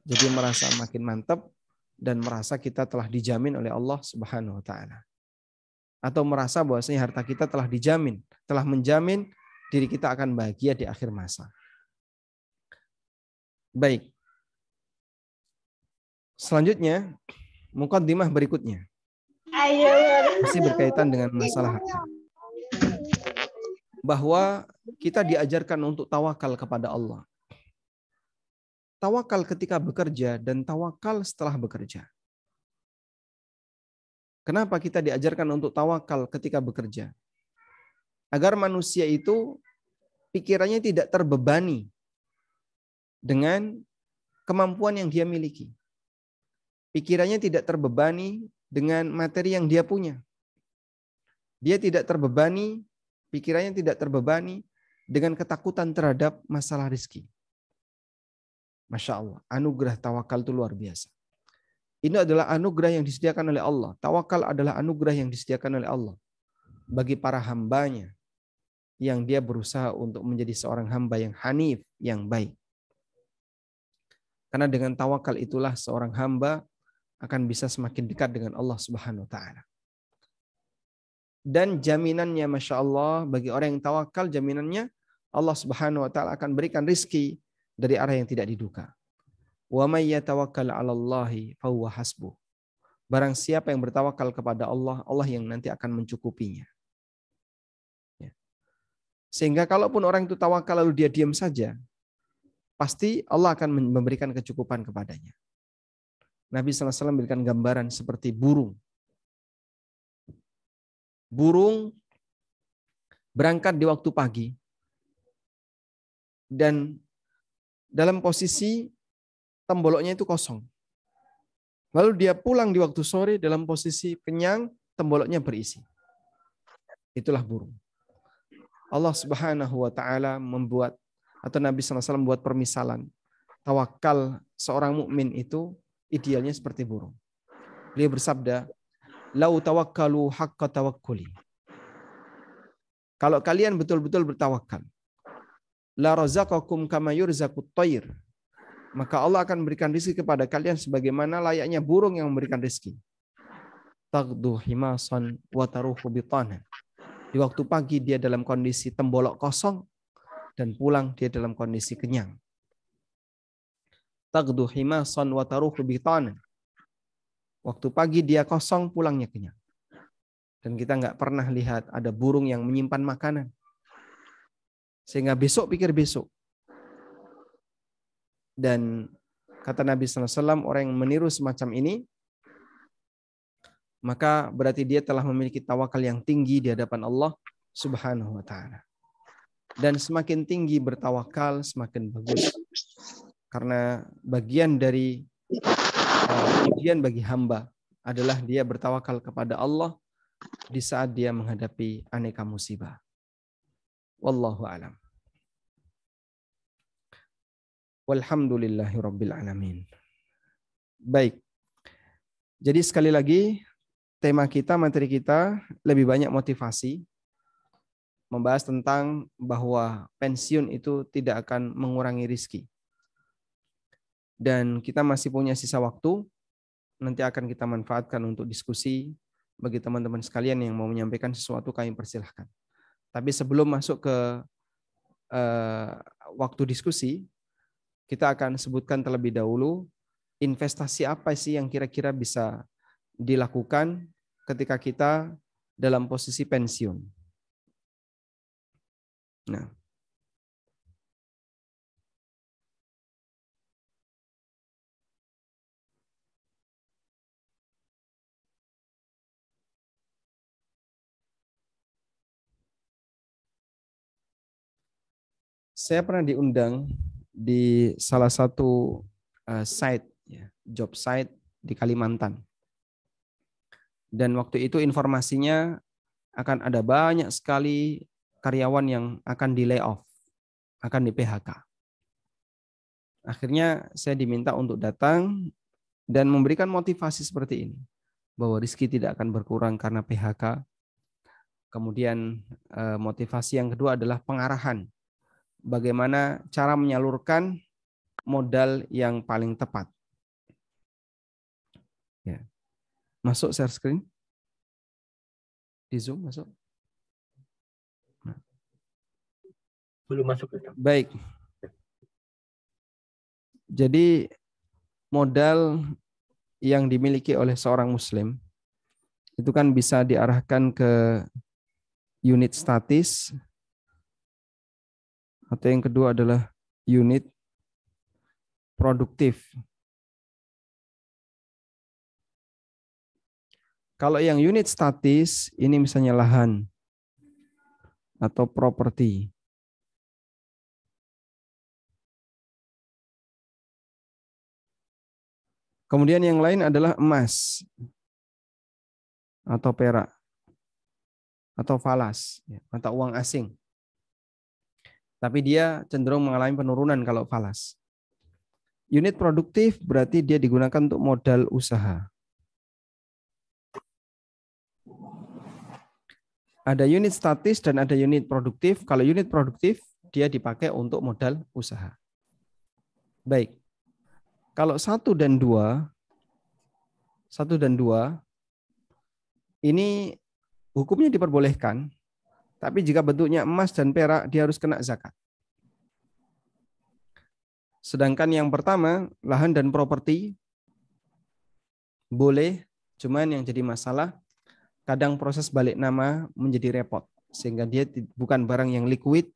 jadi merasa makin mantap dan merasa kita telah dijamin oleh Allah Subhanahu wa ta'ala. Atau merasa bahwasanya harta kita telah dijamin, telah menjamin diri kita akan bahagia di akhir masa. Baik. Selanjutnya, muqaddimah berikutnya. Masih berkaitan dengan masalah harta. Bahwa kita diajarkan untuk tawakal kepada Allah. Tawakal ketika bekerja dan tawakal setelah bekerja. Kenapa kita diajarkan untuk tawakal ketika bekerja? Agar manusia itu pikirannya tidak terbebani dengan kemampuan yang dia miliki. Pikirannya tidak terbebani dengan materi yang dia punya. Dia tidak terbebani, pikirannya tidak terbebani dengan ketakutan terhadap masalah rezeki. Masya Allah, anugerah tawakal itu luar biasa. Ini adalah anugerah yang disediakan oleh Allah. Tawakal adalah anugerah yang disediakan oleh Allah bagi para hambanya yang dia berusaha untuk menjadi seorang hamba yang hanif, yang baik. Karena dengan tawakal itulah seorang hamba akan bisa semakin dekat dengan Allah Subhanahu wa taala. Dan jaminannya Masya Allah bagi orang yang tawakal, jaminannya Allah Subhanahu wa taala akan berikan rizki dari arah yang tidak diduga. Wa may yatawakkal 'alallahi fahuwa hasbuh. Barang siapa yang bertawakal kepada Allah, Allah yang nanti akan mencukupinya. Ya. Sehingga kalaupun orang itu tawakal lalu dia diam saja, pasti Allah akan memberikan kecukupan kepadanya. Nabi SAW memberikan gambaran seperti burung. Burung berangkat di waktu pagi dan dalam posisi temboloknya itu kosong. Lalu dia pulang di waktu sore dalam posisi kenyang, temboloknya berisi. Itulah burung. Allah Subhanahu wa taala membuat, atau Nabi SAW membuat permisalan tawakal seorang mukmin itu idealnya seperti burung. Beliau bersabda, "Lau tawakkalu haqqa tawakkuli." Kalau kalian betul-betul bertawakal, la razaqakum kama yurzaqut thair. Maka Allah akan memberikan rezeki kepada kalian sebagaimana layaknya burung yang memberikan rezeki. Taghdu himasan wa taruhu bitana. Di waktu pagi dia dalam kondisi tembolok kosong dan pulang dia dalam kondisi kenyang. Taghdu himasan wa taruhu bitana. Waktu pagi dia kosong, pulangnya kenyang. Dan kita nggak pernah lihat ada burung yang menyimpan makanan. Sehingga besok pikir besok. Dan kata Nabi SAW, orang yang meniru semacam ini, maka berarti dia telah memiliki tawakal yang tinggi di hadapan Allah Subhanahu wa taala. Dan semakin tinggi bertawakal, semakin bagus. Karena bagian dari ujian bagi hamba adalah dia bertawakal kepada Allah di saat dia menghadapi aneka musibah. Wallahu a'lam. Walhamdulillahirabbil alamin. Baik. Jadi sekali lagi tema kita, materi kita lebih banyak motivasi, membahas tentang bahwa pensiun itu tidak akan mengurangi rizki. Dan kita masih punya sisa waktu, nanti akan kita manfaatkan untuk diskusi. Bagi teman-teman sekalian yang mau menyampaikan sesuatu, kami persilahkan. Tapi sebelum masuk ke waktu diskusi, kita akan sebutkan terlebih dahulu investasi apa sih yang kira-kira bisa dilakukan ketika kita dalam posisi pensiun. Nah, saya pernah diundang di salah satu site, job site di Kalimantan. Dan waktu itu informasinya akan ada banyak sekali karyawan yang akan di layoff, akan di PHK. Akhirnya saya diminta untuk datang dan memberikan motivasi seperti ini, bahwa rezeki tidak akan berkurang karena PHK. Kemudian motivasi yang kedua adalah pengarahan, bagaimana cara menyalurkan modal yang paling tepat. Ya. Masuk share screen? Di Zoom masuk? Nah. Belum masuk. Baik. Jadi modal yang dimiliki oleh seorang muslim itu kan bisa diarahkan ke unit statis, atau yang kedua adalah unit produktif. Kalau yang unit statis ini misalnya lahan atau properti. Kemudian yang lain adalah emas atau perak atau falas, mata uang asing. Tapi dia cenderung mengalami penurunan kalau falas. Unit produktif berarti dia digunakan untuk modal usaha. Ada unit statis dan ada unit produktif. Kalau unit produktif dia dipakai untuk modal usaha. Baik. Kalau 1 dan 2 ini hukumnya diperbolehkan, tapi jika bentuknya emas dan perak dia harus kena zakat. Sedangkan yang pertama, lahan dan properti boleh, cuman yang jadi masalah kadang proses balik nama menjadi repot, sehingga dia bukan barang yang liquid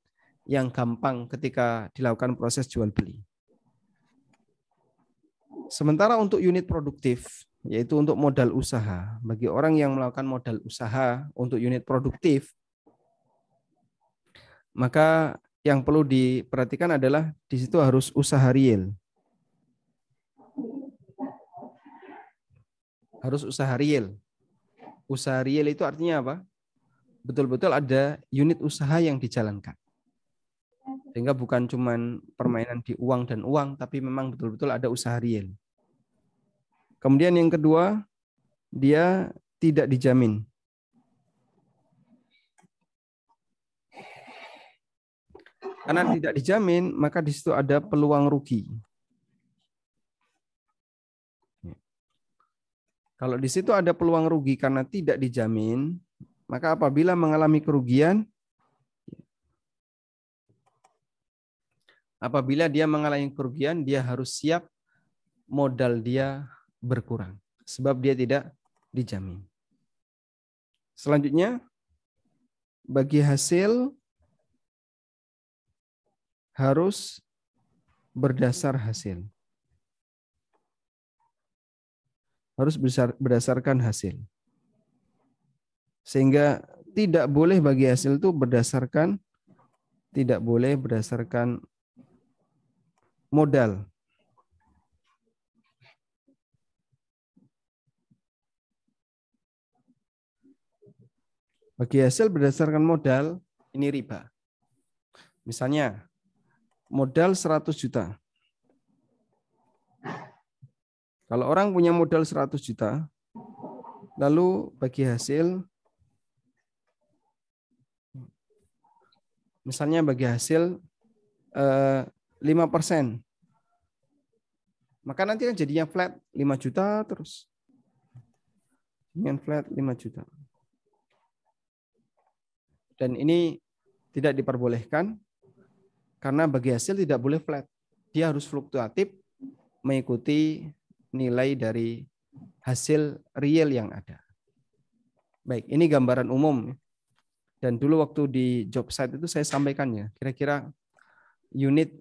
yang gampang ketika dilakukan proses jual beli. Sementara untuk unit produktif, yaitu untuk modal usaha, bagi orang yang melakukan modal usaha untuk unit produktif, maka yang perlu diperhatikan adalah di situ harus usaha real. Harus usaha real. Usaha real itu artinya apa? Betul-betul ada unit usaha yang dijalankan. Sehingga bukan cuma permainan di uang dan uang, tapi memang betul-betul ada usaha real. Kemudian yang kedua, dia tidak dijamin. Karena tidak dijamin, maka di situ ada peluang rugi. Kalau di situ ada peluang rugi karena tidak dijamin, maka apabila mengalami kerugian, dia harus siap modal dia berkurang. Sebab dia tidak dijamin. Selanjutnya, bagi hasil harus berdasar hasil. Harus berdasarkan hasil. Sehingga tidak boleh bagi hasil itu berdasarkan modal. Bagi hasil berdasarkan modal, ini riba. Misalnya, modal 100 juta. Kalau orang punya modal 100 juta, lalu bagi hasil, misalnya bagi hasil 5%, maka nanti kan jadinya flat 5 juta terus. Dengan flat 5 juta. Dan ini tidak diperbolehkan karena bagi hasil tidak boleh flat. Dia harus fluktuatif mengikuti nilai dari hasil real yang ada. Baik, ini gambaran umum. Dan dulu waktu di job site itu saya sampaikannya, kira-kira unit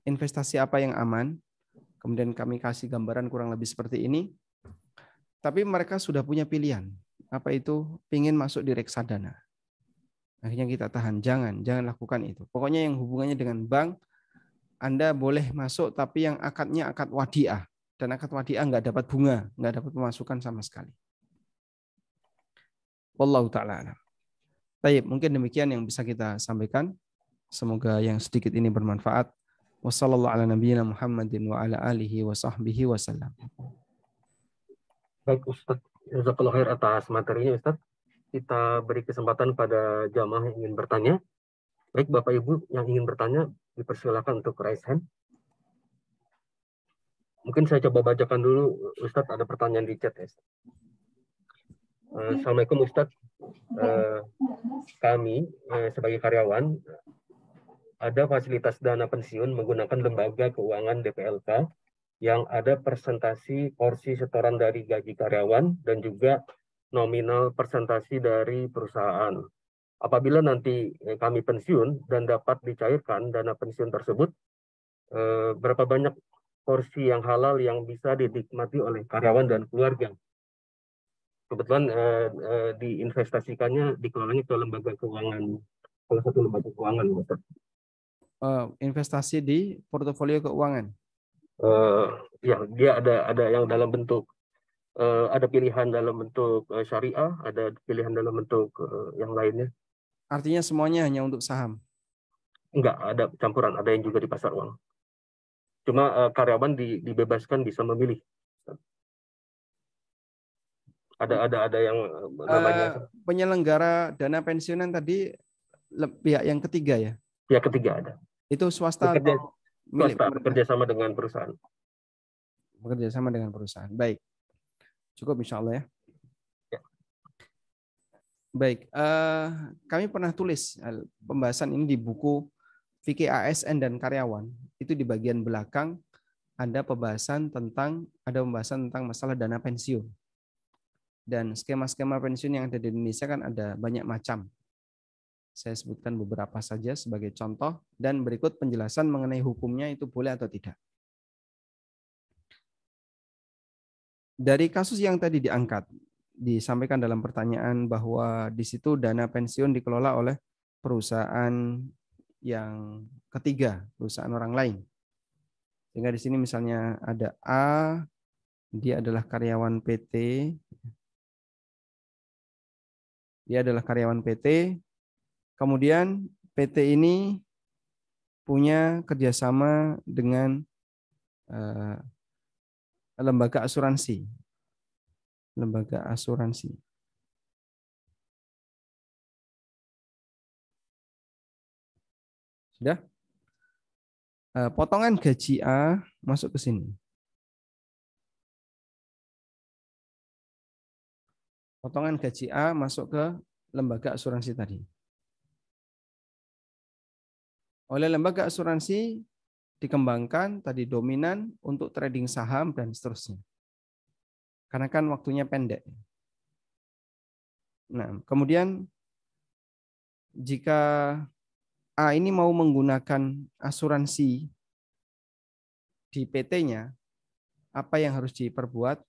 investasi apa yang aman. Kemudian kami kasih gambaran kurang lebih seperti ini. Tapi mereka sudah punya pilihan. Apa itu? Pingin masuk di reksadana. Akhirnya kita tahan, jangan lakukan itu. Pokoknya yang hubungannya dengan bank, Anda boleh masuk, tapi yang akadnya akad wadiah. Dan akad wadiah nggak dapat bunga, nggak dapat pemasukan sama sekali. Wallahu ta'ala alam. Baik, mungkin demikian yang bisa kita sampaikan. Semoga yang sedikit ini bermanfaat. Wassallallahu ala nabiyyina Muhammadin wa ala alihi wa sahbihi wasallam. Baik Ustaz, jazakallahu khair atas materinya Ustaz. Kita beri kesempatan pada jamaah yang ingin bertanya. Baik Bapak Ibu yang ingin bertanya, dipersilakan untuk raise hand. Mungkin saya coba bacakan dulu Ustaz, ada pertanyaan di chat ya. Assalamualaikum Ustaz. Kami sebagai karyawan ada fasilitas dana pensiun menggunakan lembaga keuangan DPLK yang ada persentasi porsi setoran dari gaji karyawan dan juga nominal persentasi dari perusahaan. Apabila nanti kami pensiun dan dapat dicairkan dana pensiun tersebut, berapa banyak porsi yang halal yang bisa dinikmati oleh karyawan dan keluarga. Kebetulan diinvestasikannya, dikelolanya ke lembaga keuangan, salah satu lembaga keuangan. Investasi di portofolio keuangan. Ya, dia ada yang dalam bentuk, ada pilihan dalam bentuk syariah, ada pilihan dalam bentuk yang lainnya. Artinya semuanya hanya untuk saham? Enggak, ada campuran, ada yang juga di pasar uang. Cuma karyawan dibebaskan bisa memilih. Ada yang namanya penyelenggara dana pensiunan tadi pihak yang ketiga ya? Pihak ketiga ada. Itu swasta atau milik swasta, pemerintah? bekerja sama dengan perusahaan. Bekerja sama dengan perusahaan. Baik. Cukup insya Allah ya. Ya. Baik. Kami pernah tulis pembahasan ini di buku Fikih ASN dan Karyawan. Itu di bagian belakang ada pembahasan tentang masalah dana pensiun. Dan skema-skema pensiun yang ada di Indonesia kan ada banyak macam. Saya sebutkan beberapa saja sebagai contoh dan berikut penjelasan mengenai hukumnya itu boleh atau tidak. Dari kasus yang tadi diangkat, disampaikan dalam pertanyaan bahwa di situ dana pensiun dikelola oleh perusahaan yang ketiga, perusahaan orang lain. Sehingga di sini misalnya ada A, dia adalah karyawan PT, kemudian PT ini punya kerjasama dengan lembaga asuransi. Sudah? Potongan gaji A masuk ke sini. Potongan gaji A masuk ke lembaga asuransi tadi. Oleh lembaga asuransi dikembangkan tadi dominan untuk trading saham dan seterusnya. Karena kan waktunya pendek. Nah, kemudian jika A ini mau menggunakan asuransi di PT-nya, apa yang harus diperbuat?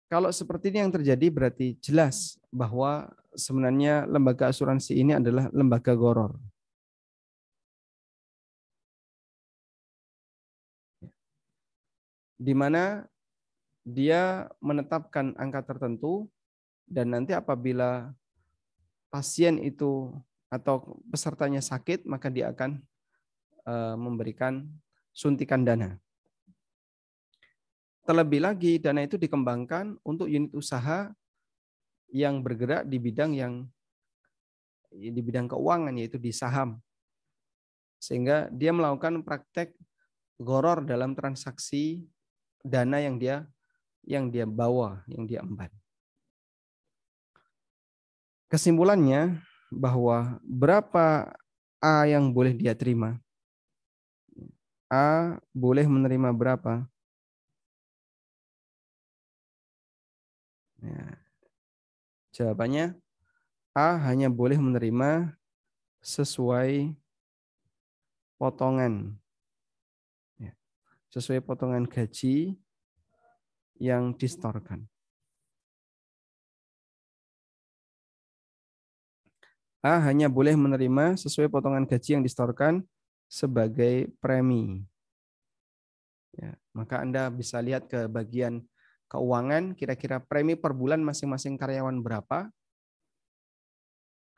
Kalau seperti ini yang terjadi berarti jelas bahwa sebenarnya lembaga asuransi ini adalah lembaga gharar. Di mana dia menetapkan angka tertentu dan nanti apabila pasien itu atau pesertanya sakit, maka dia akan memberikan suntikan dana. Terlebih lagi, dana itu dikembangkan untuk unit usaha yang bergerak di bidang keuangan, yaitu di saham. Sehingga dia melakukan praktek gharar dalam transaksi dana yang dia bawa, yang dia emban. Kesimpulannya bahwa berapa A yang boleh dia terima? A boleh menerima berapa? Ya. Jawabannya A hanya boleh menerima sesuai potongan. Ya. Sesuai potongan gaji yang disetorkan. A hanya boleh menerima sesuai potongan gaji yang disetorkan sebagai premi. Ya, maka Anda bisa lihat ke bagian keuangan, kira-kira premi per bulan masing-masing karyawan berapa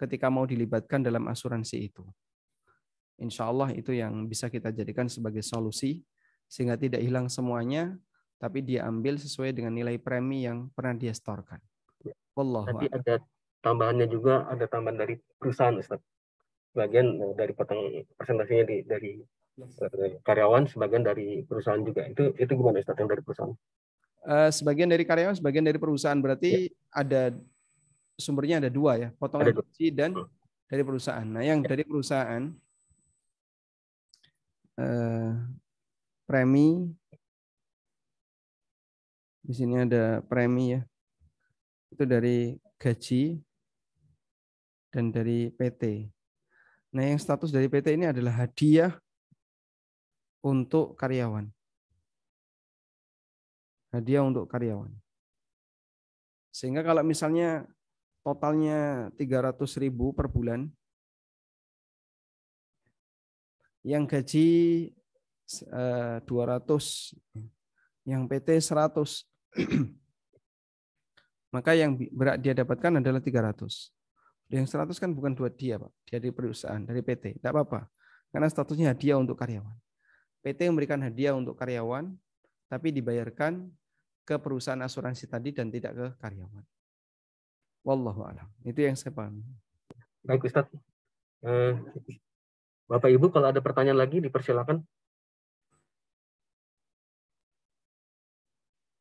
ketika mau dilibatkan dalam asuransi itu. Insya Allah itu yang bisa kita jadikan sebagai solusi, sehingga tidak hilang semuanya, tapi dia ambil sesuai dengan nilai premi yang pernah dia setorkan. Wallahu Nanti ada tambahannya juga, ada tambahan dari perusahaan, Ustaz. Sebagian dari potong presentasinya dari karyawan, sebagian dari perusahaan juga. Itu gimana, Ustaz, yang dari perusahaan? Sebagian dari karyawan, sebagian dari perusahaan. Berarti ada sumbernya ada dua ya, potongan gaji dan dari perusahaan. Nah, yang dari perusahaan premi Di sini ada premi ya. Itu dari gaji dan dari PT. Nah, yang status dari PT ini adalah hadiah untuk karyawan. Hadiah untuk karyawan. Sehingga kalau misalnya totalnya 300.000 per bulan, yang gaji 200, yang PT 100, maka yang dia dapatkan adalah 300. Yang 100 kan bukan buat dia, Pak. Dia di perusahaan, dari PT. Tidak apa-apa. Karena statusnya hadiah untuk karyawan. PT memberikan hadiah untuk karyawan, tapi dibayarkan ke perusahaan asuransi tadi dan tidak ke karyawan. Wallahu a'lam. Itu yang saya pahami. Baik Ustaz. Bapak Ibu kalau ada pertanyaan lagi dipersilakan.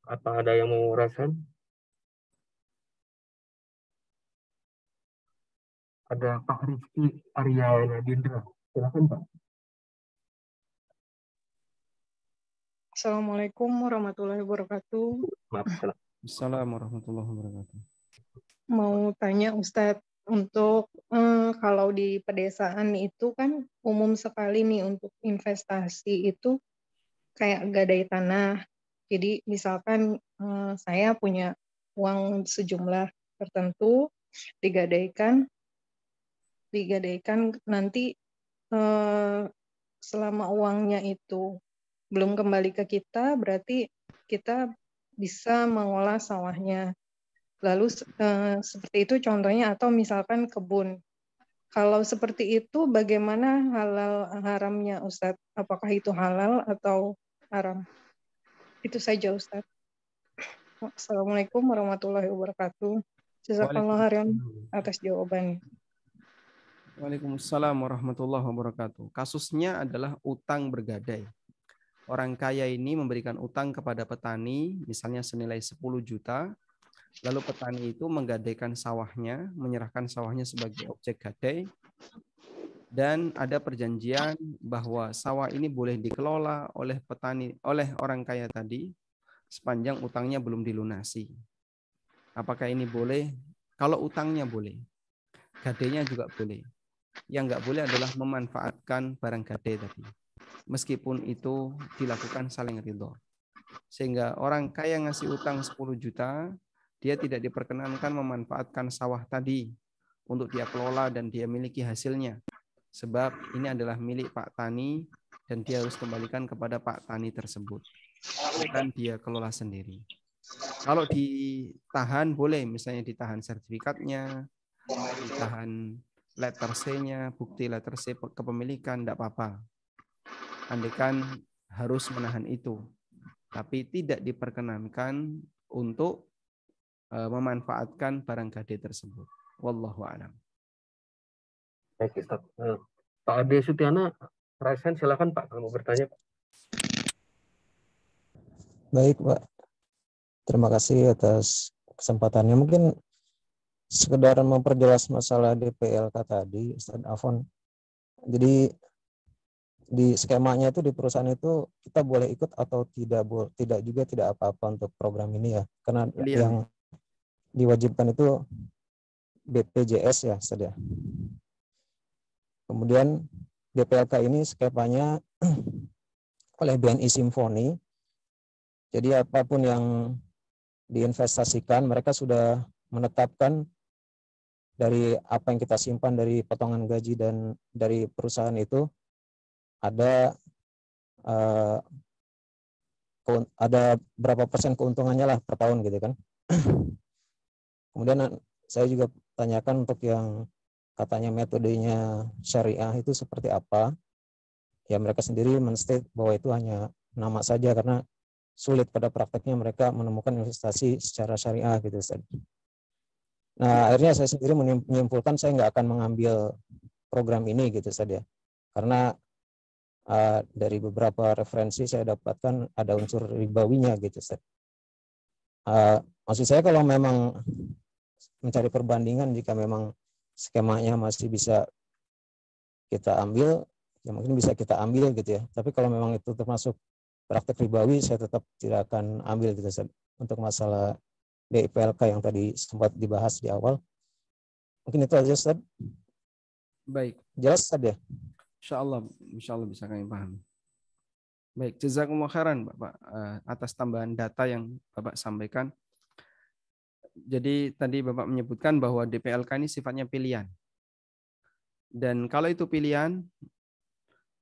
Apa ada yang mau rasakan? Ada Pak Rizky Arya Nadindra. Silakan Pak. Assalamualaikum warahmatullahi wabarakatuh. Maaf, salah. Assalamualaikum warahmatullahi wabarakatuh. Mau tanya Ustadz, untuk kalau di pedesaan itu kan umum sekali nih untuk investasi itu kayak gadai tanah. Jadi misalkan saya punya uang sejumlah tertentu, digadaikan nanti selama uangnya itu belum kembali ke kita, berarti kita bisa mengolah sawahnya. Lalu seperti itu contohnya, atau misalkan kebun. Kalau seperti itu bagaimana halal haramnya Ustadz? Apakah itu halal atau haram? Itu saja Ustadz. Assalamualaikum warahmatullahi wabarakatuh. Jazakallah khairan atas jawabannya. Waalaikumsalam warahmatullahi wabarakatuh. Kasusnya adalah utang bergadai. Orang kaya ini memberikan utang kepada petani, misalnya senilai 10 juta, lalu petani itu menggadaikan sawahnya, menyerahkan sawahnya sebagai objek gadai, dan ada perjanjian bahwa sawah ini boleh dikelola oleh petani, oleh orang kaya tadi, sepanjang utangnya belum dilunasi. Apakah ini boleh? Kalau utangnya boleh, gadainya juga boleh. Yang nggak boleh adalah memanfaatkan barang gadai tadi, meskipun itu dilakukan saling ridho. Sehingga orang kaya ngasih utang 10 juta, dia tidak diperkenankan memanfaatkan sawah tadi untuk dia kelola dan dia miliki hasilnya. Sebab ini adalah milik Pak Tani dan dia harus kembalikan kepada Pak Tani tersebut. Bukan dia kelola sendiri. Kalau ditahan boleh, misalnya ditahan sertifikatnya, ditahan letter C-nya, bukti letter C kepemilikan, tidak apa-apa. Andaikan harus menahan itu. Tapi tidak diperkenankan untuk memanfaatkan barang gadai tersebut. Wallahu a'lam. Baik Ustaz. Pak Ade Sutiana, Raisen silakan Pak kalau mau bertanya. Baik Pak, terima kasih atas kesempatannya. Mungkin sekedar memperjelas masalah DPLK tadi, Ustaz Afon. Jadi di skemanya itu di perusahaan itu kita boleh ikut atau tidak juga tidak apa-apa untuk program ini ya. Karena yang diwajibkan itu BPJS ya, Ustaz ya. Kemudian DPLK ini skemanya oleh BNI Simfoni. Jadi apapun yang diinvestasikan, mereka sudah menetapkan dari apa yang kita simpan dari potongan gaji dan dari perusahaan itu ada berapa persen keuntungannya lah per tahun gitu kan. Kemudian saya juga tanyakan untuk yang katanya metodenya syariah itu seperti apa. Ya mereka sendiri men-state bahwa itu hanya nama saja karena sulit pada prakteknya mereka menemukan investasi secara syariah gitu Ustaz. Nah akhirnya saya sendiri menyimpulkan saya nggak akan mengambil program ini gitu Ustaz ya. Karena dari beberapa referensi saya dapatkan ada unsur ribawinya gitu Ustaz. Maksud saya kalau memang mencari perbandingan jika memang skemanya masih bisa kita ambil, ya mungkin bisa kita ambil gitu ya. Tapi kalau memang itu termasuk praktek ribawi, saya tetap tidak akan ambil gitu Ustaz. untuk masalah DIPLK yang tadi sempat dibahas di awal. Mungkin itu aja, Ustaz. Baik, Jelas, Ustaz ya? insya Allah bisa kami pahami. Baik, jazakumullah khairan Bapak atas tambahan data yang Bapak sampaikan. Jadi tadi Bapak menyebutkan bahwa DPLK ini sifatnya pilihan. Dan kalau itu pilihan,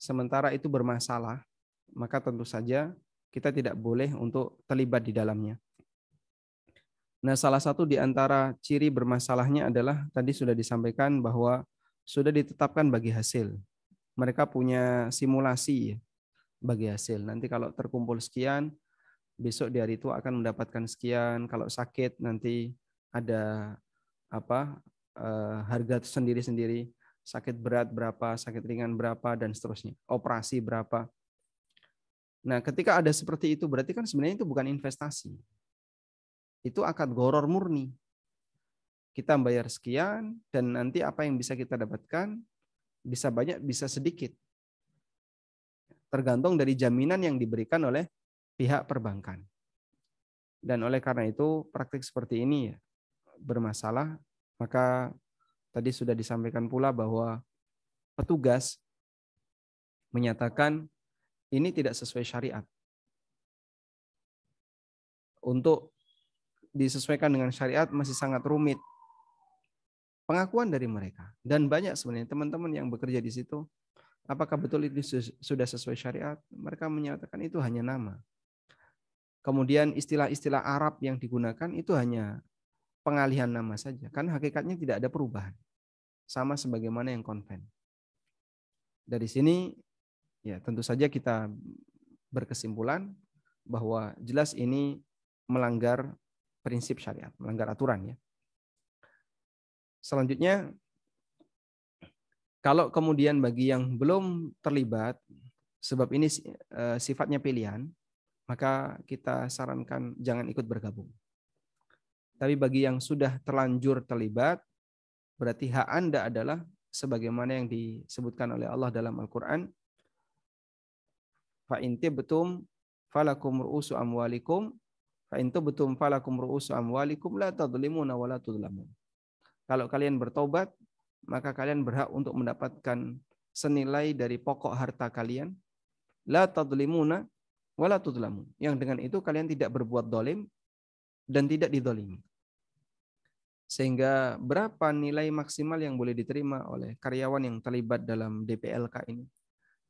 sementara itu bermasalah, maka tentu saja kita tidak boleh untuk terlibat di dalamnya. Nah, salah satu di antara ciri bermasalahnya adalah tadi sudah disampaikan bahwa sudah ditetapkan bagi hasil. Mereka punya simulasi bagi hasil. Nanti kalau terkumpul sekian, besok di hari itu akan mendapatkan sekian. Kalau sakit nanti ada harga sendiri-sendiri. Sakit berat berapa, sakit ringan berapa, dan seterusnya. Operasi berapa. Nah, ketika ada seperti itu, berarti kan sebenarnya itu bukan investasi. Itu akad gharar murni. Kita bayar sekian, dan nanti apa yang bisa kita dapatkan, bisa banyak, bisa sedikit. Tergantung dari jaminan yang diberikan oleh pihak perbankan. Dan oleh karena itu, praktik seperti ini ya, bermasalah, maka tadi sudah disampaikan pula bahwa petugas menyatakan ini tidak sesuai syariat. Untuk disesuaikan dengan syariat masih sangat rumit. Pengakuan dari mereka. Dan banyak sebenarnya teman-teman yang bekerja di situ, apakah betul itu sudah sesuai syariat? Mereka menyatakan itu hanya nama. Kemudian istilah-istilah Arab yang digunakan itu hanya pengalihan nama saja. Kan hakikatnya tidak ada perubahan. Sama sebagaimana yang konven. Dari sini ya tentu saja kita berkesimpulan bahwa jelas ini melanggar prinsip syariat, melanggar aturan ya. Selanjutnya, kalau kemudian bagi yang belum terlibat, sebab ini sifatnya pilihan, maka kita sarankan jangan ikut bergabung. Tapi bagi yang sudah terlanjur terlibat, berarti hak Anda adalah sebagaimana yang disebutkan oleh Allah dalam Al-Quran. Fa in tibtum falakum ru'usu amwalikum fa in tibtum falakum ru'usu amwalikum la tadlimuna wa la tudlamun. Kalau kalian bertobat, maka kalian berhak untuk mendapatkan senilai dari pokok harta kalian. La tadlimuna wa la tudlamun. Yang dengan itu kalian tidak berbuat dolim dan tidak didolimi. Sehingga berapa nilai maksimal yang boleh diterima oleh karyawan yang terlibat dalam DPLK ini?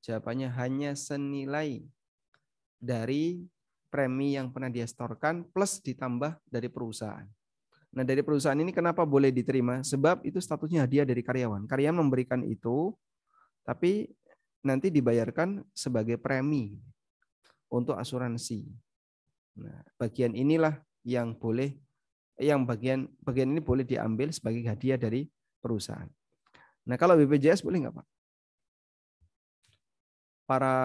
Jawabannya hanya senilai dari premi yang pernah dia setorkan plus ditambah dari perusahaan. Nah, dari perusahaan ini kenapa boleh diterima? Sebab itu statusnya hadiah dari karyawan. Karyawan memberikan itu, tapi nanti dibayarkan sebagai premi untuk asuransi. Nah, bagian inilah yang boleh, bagian ini boleh diambil sebagai hadiah dari perusahaan. Nah, kalau BPJS boleh nggak, Pak? Para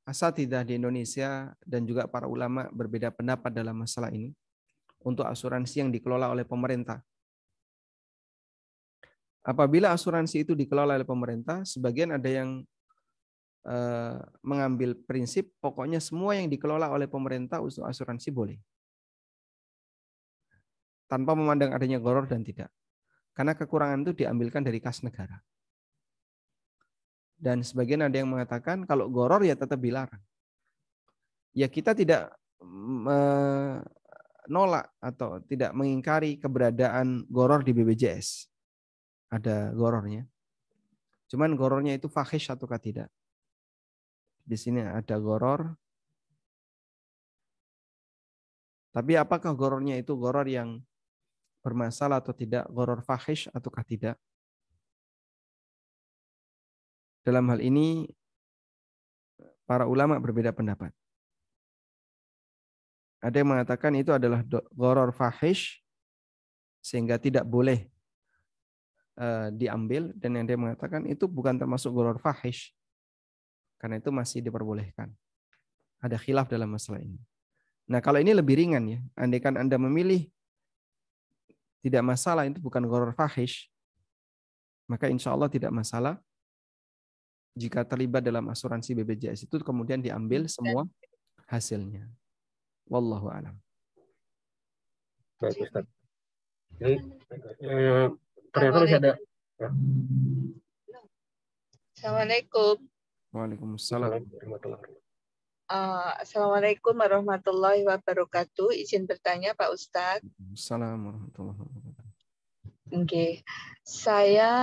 asatidzah di Indonesia dan juga para ulama berbeda pendapat dalam masalah ini. Untuk asuransi yang dikelola oleh pemerintah. Apabila asuransi itu dikelola oleh pemerintah, sebagian ada yang mengambil prinsip pokoknya semua yang dikelola oleh pemerintah untuk asuransi boleh. Tanpa memandang adanya gharar dan tidak. Karena kekurangan itu diambilkan dari kas negara. Dan sebagian ada yang mengatakan kalau gharar ya tetap dilarang. Ya kita tidak nolak atau tidak mengingkari keberadaan gharar di BPJS. Ada ghararnya. Cuman ghararnya itu fahish ataukah tidak? Di sini ada gharar. Tapi apakah ghararnya itu gharar yang bermasalah atau tidak? Gharar fahish ataukah tidak? Dalam hal ini para ulama berbeda pendapat. Ada yang mengatakan itu adalah gharar fahish sehingga tidak boleh diambil, dan yang dia mengatakan itu bukan termasuk gharar fahish karena itu masih diperbolehkan. Ada khilaf dalam masalah ini. Nah, kalau ini lebih ringan ya. Andaikan Anda memilih tidak masalah, itu bukan gharar fahish, maka insya Allah tidak masalah jika terlibat dalam asuransi BPJS itu kemudian diambil semua hasilnya. Wallahu a'lam. Baik Ustaz. Ini ternyata masih ada. Ya. Assalamualaikum. Waalaikumsalam. Assalamualaikum warahmatullahi wabarakatuh. Izin bertanya Pak Ustadz. Assalamualaikum warahmatullahi wabarakatuh. Okay. Saya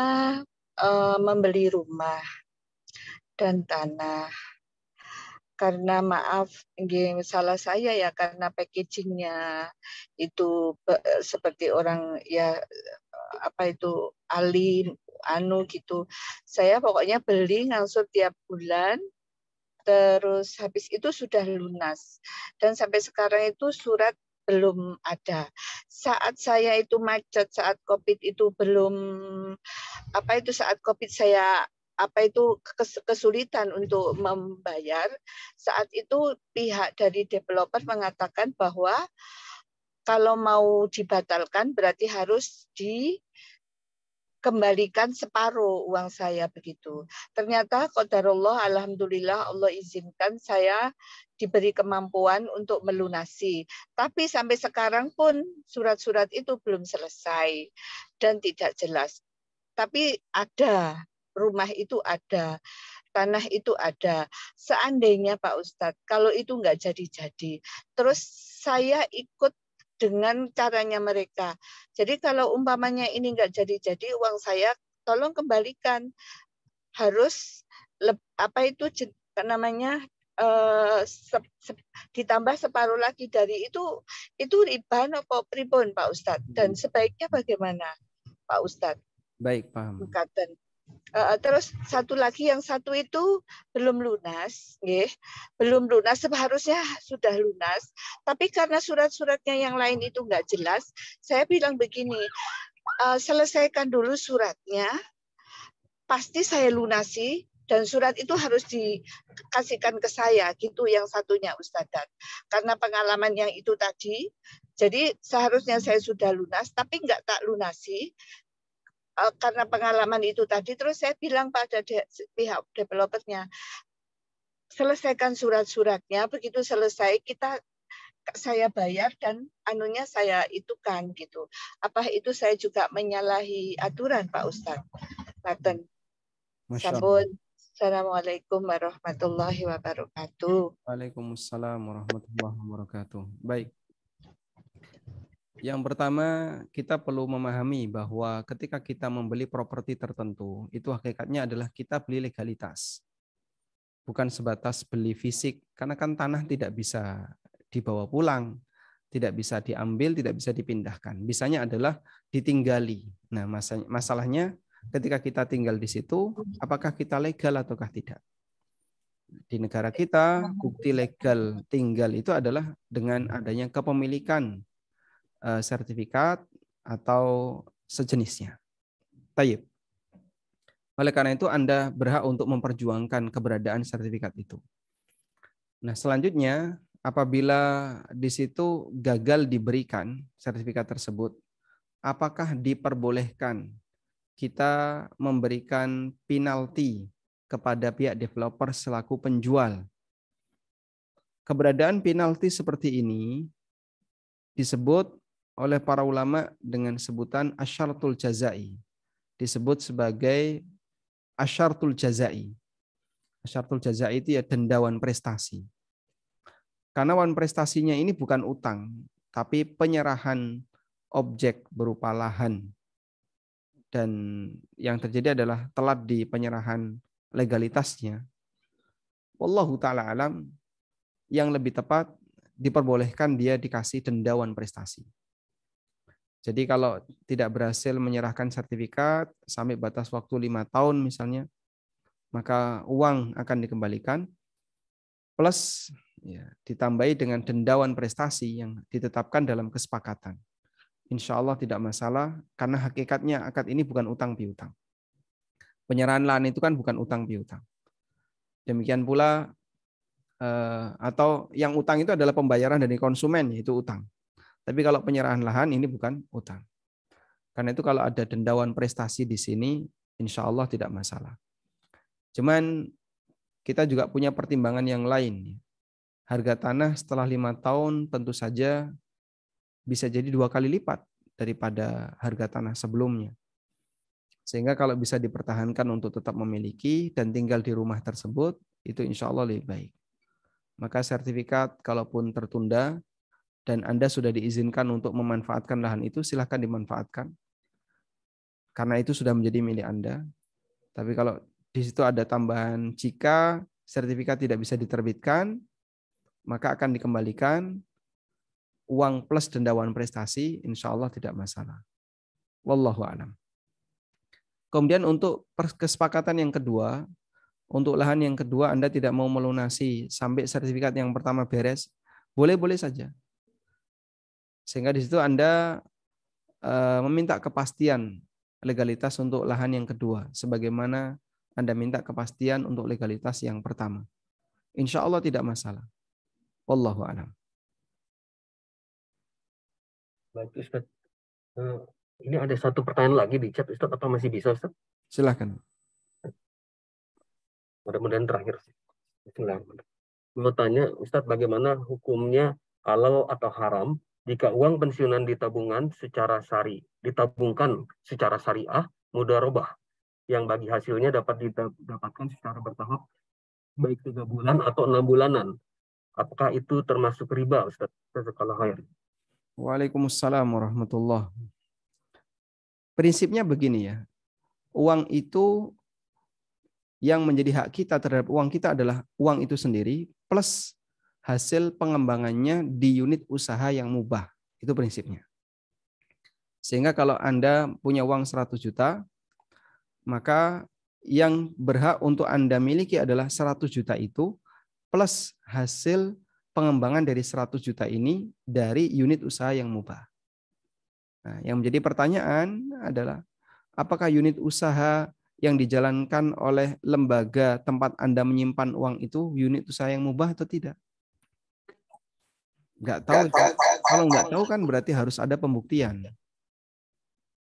membeli rumah dan tanah. Karena maaf, salah saya ya, karena packagingnya itu seperti orang ya apa itu alim gitu. Saya pokoknya beli langsung tiap bulan, terus habis itu sudah lunas, dan sampai sekarang itu surat belum ada. Saat saya itu macet, saat COVID itu belum saat COVID saya kesulitan untuk membayar. Saat itu pihak dari developer mengatakan bahwa kalau mau dibatalkan berarti harus dikembalikan separuh uang saya begitu. Ternyata qadarullah, alhamdulillah Allah izinkan saya diberi kemampuan untuk melunasi. Tapi sampai sekarang pun surat-surat itu belum selesai dan tidak jelas. Tapi ada, rumah itu ada, tanah itu ada. Seandainya Pak Ustadz, kalau itu nggak jadi-jadi, terus saya ikut dengan caranya mereka. Jadi kalau umpamanya ini nggak jadi-jadi, uang saya tolong kembalikan. Harus ditambah separuh lagi dari itu riba atau pribon Pak Ustadz. Dan sebaiknya bagaimana Pak Ustadz? Baik, paham. Terus yang satu itu belum lunas, belum lunas, seharusnya sudah lunas. Tapi karena surat-suratnya yang lain itu nggak jelas, saya bilang begini, selesaikan dulu suratnya, pasti saya lunasi, dan surat itu harus dikasihkan ke saya, gitu yang satunya Ustadzat. Karena pengalaman yang itu tadi, jadi seharusnya saya sudah lunas, tapi nggak tak lunasi. Karena pengalaman itu tadi, terus saya bilang pada pihak developernya, selesaikan surat-suratnya, begitu selesai saya bayar dan anunya saya itukan gitu. Apa itu saya juga menyalahi aturan Pak Ustadz? Sampun. Assalamualaikum warahmatullahi wabarakatuh. Waalaikumsalam warahmatullahi wabarakatuh. Baik. Yang pertama, kita perlu memahami bahwa ketika kita membeli properti tertentu, itu hakikatnya adalah kita beli legalitas. Bukan sebatas beli fisik, karena kan tanah tidak bisa dibawa pulang, tidak bisa diambil, tidak bisa dipindahkan. Bisanya adalah ditinggali. Nah, masalahnya ketika kita tinggal di situ, apakah kita legal ataukah tidak? Di negara kita, bukti legal tinggal itu adalah dengan adanya kepemilikan sertifikat atau sejenisnya. Tayyib. Oleh karena itu Anda berhak untuk memperjuangkan keberadaan sertifikat itu. Nah, selanjutnya apabila di situ gagal diberikan sertifikat tersebut, apakah diperbolehkan kita memberikan penalti kepada pihak developer selaku penjual? Keberadaan penalti seperti ini disebut oleh para ulama dengan sebutan asyartul jazai. Disebut sebagai asyartul jazai. Asyartul jazai itu ya denda wan prestasi. Karena wan prestasinya ini bukan utang, tapi penyerahan objek berupa lahan. Dan yang terjadi adalah telat di penyerahan legalitasnya. Wallahu ta'ala alam, yang lebih tepat diperbolehkan dia dikasih denda wan prestasi. Jadi kalau tidak berhasil menyerahkan sertifikat sampai batas waktu 5 tahun misalnya, maka uang akan dikembalikan plus ya, ditambahi dengan denda wan prestasi yang ditetapkan dalam kesepakatan. Insya Allah tidak masalah, karena hakikatnya akad ini bukan utang piutang. Penyerahan lahan itu kan bukan utang piutang. Demikian pula atau yang utang itu adalah pembayaran dari konsumen, yaitu utang. Tapi kalau penyerahan lahan ini bukan utang. Karena itu kalau ada dendawan prestasi di sini, insya Allah tidak masalah. Cuman kita juga punya pertimbangan yang lain. Harga tanah setelah 5 tahun tentu saja bisa jadi 2 kali lipat daripada harga tanah sebelumnya. Sehingga kalau bisa dipertahankan untuk tetap memiliki dan tinggal di rumah tersebut, itu insya Allah lebih baik. Maka sertifikat kalaupun tertunda dan Anda sudah diizinkan untuk memanfaatkan lahan itu, silahkan dimanfaatkan. Karena itu sudah menjadi milik Anda. Tapi kalau di situ ada tambahan, jika sertifikat tidak bisa diterbitkan, maka akan dikembalikan uang plus denda wan prestasi, insya Allah tidak masalah. Wallahu a'lam. Kemudian untuk kesepakatan yang kedua, untuk lahan yang kedua Anda tidak mau melunasi sampai sertifikat yang pertama beres, boleh-boleh saja. Sehingga di situ Anda meminta kepastian legalitas untuk lahan yang kedua, sebagaimana Anda minta kepastian untuk legalitas yang pertama. Insya Allah tidak masalah. Wallahu a'lam. Baik Ustaz. Ini ada satu pertanyaan lagi di chat Ustaz, atau masih bisa Ustaz? Silakan. Mudah-mudahan terakhir. Bismillahirrahmanirrahim. Mau tanya Ustaz, bagaimana hukumnya halal atau haram jika uang pensiunan ditabungkan secara ditabungkan secara syariah mudharabah yang bagi hasilnya dapat didapatkan secara bertahap baik 3 bulan atau 6 bulanan. Apakah itu termasuk riba Ustaz? Jazakallahu khair. Waalaikumsalam warahmatullahi. Prinsipnya begini ya, uang itu yang menjadi hak kita terhadap uang kita adalah uang itu sendiri plus hasil pengembangannya di unit usaha yang mubah. Itu prinsipnya. Sehingga kalau Anda punya uang 100 juta, maka yang berhak untuk Anda miliki adalah 100 juta itu plus hasil pengembangan dari 100 juta ini dari unit usaha yang mubah. Nah, yang menjadi pertanyaan adalah apakah unit usaha yang dijalankan oleh lembaga tempat Anda menyimpan uang itu unit usaha yang mubah atau tidak? Nggak tahu. Kalau nggak tahu kan berarti harus ada pembuktian.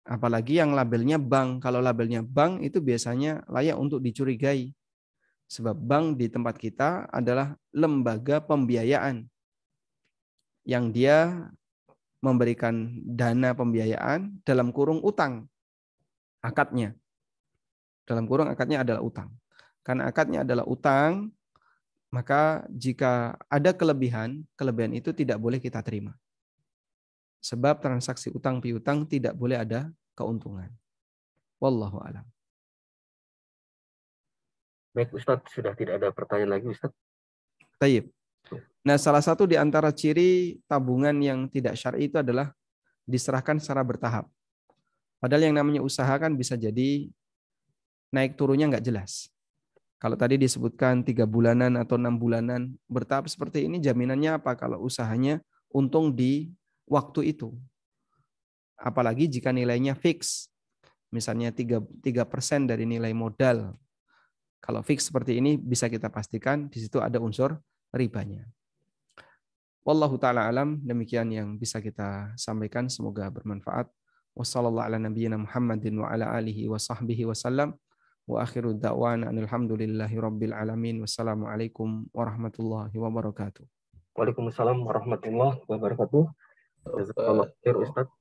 Apalagi yang labelnya bank. Kalau labelnya bank itu biasanya layak untuk dicurigai. Sebab bank di tempat kita adalah lembaga pembiayaan yang dia memberikan dana pembiayaan dalam kurung utang. Akadnya. Dalam kurung akadnya adalah utang. Karena akadnya adalah utang, maka jika ada kelebihan itu tidak boleh kita terima. Sebab transaksi utang piutang tidak boleh ada keuntungan. Wallahu a'lam. Baik Ustadz, sudah tidak ada pertanyaan lagi Ustadz. Tayyib. Nah, salah satu di antara ciri tabungan yang tidak syar'i itu adalah diserahkan secara bertahap. Padahal yang namanya usaha kan bisa jadi naik turunnya nggak jelas. Kalau tadi disebutkan 3 bulanan atau 6 bulanan, bertahap seperti ini jaminannya apa kalau usahanya untung di waktu itu? Apalagi jika nilainya fix, misalnya 3% dari nilai modal. Kalau fix seperti ini bisa kita pastikan di situ ada unsur ribanya. Wallahu ta'ala alam, demikian yang bisa kita sampaikan, semoga bermanfaat. Wassallallahu ala nabiyyina Muhammadin wa ala alihi wa sahbihi wasallam. Wa akhiru da'wana alhamdulillahi rabbil alamin. Wassalamualaikum warahmatullahi wabarakatuh. Waalaikumsalam warahmatullahi wabarakatuh. Jazakallahu khair Ustadz.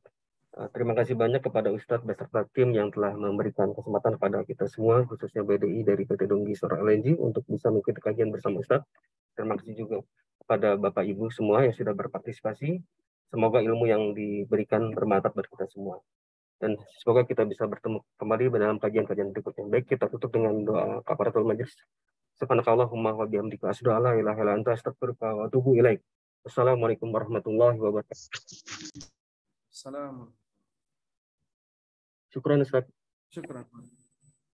Terima kasih banyak kepada Ustadz beserta tim yang telah memberikan kesempatan kepada kita semua, khususnya BDI dari PT Donggi Sora LNG untuk bisa mengikuti kajian bersama Ustadz. Terima kasih juga kepada Bapak Ibu semua yang sudah berpartisipasi. Semoga ilmu yang diberikan bermanfaat bagi kita semua. Dan semoga kita bisa bertemu kembali dalam kajian-kajian berikutnya. Baik, kita tutup dengan doa kafaratul majelis. Subhanakallahumma wa bihamdika asyhadu an la ilaha illa anta astaghfiruka wa atubu ilaik. Wassalamualaikum warahmatullahi wabarakatuh. Assalamualaikum. Syukran Ustaz. Syukran.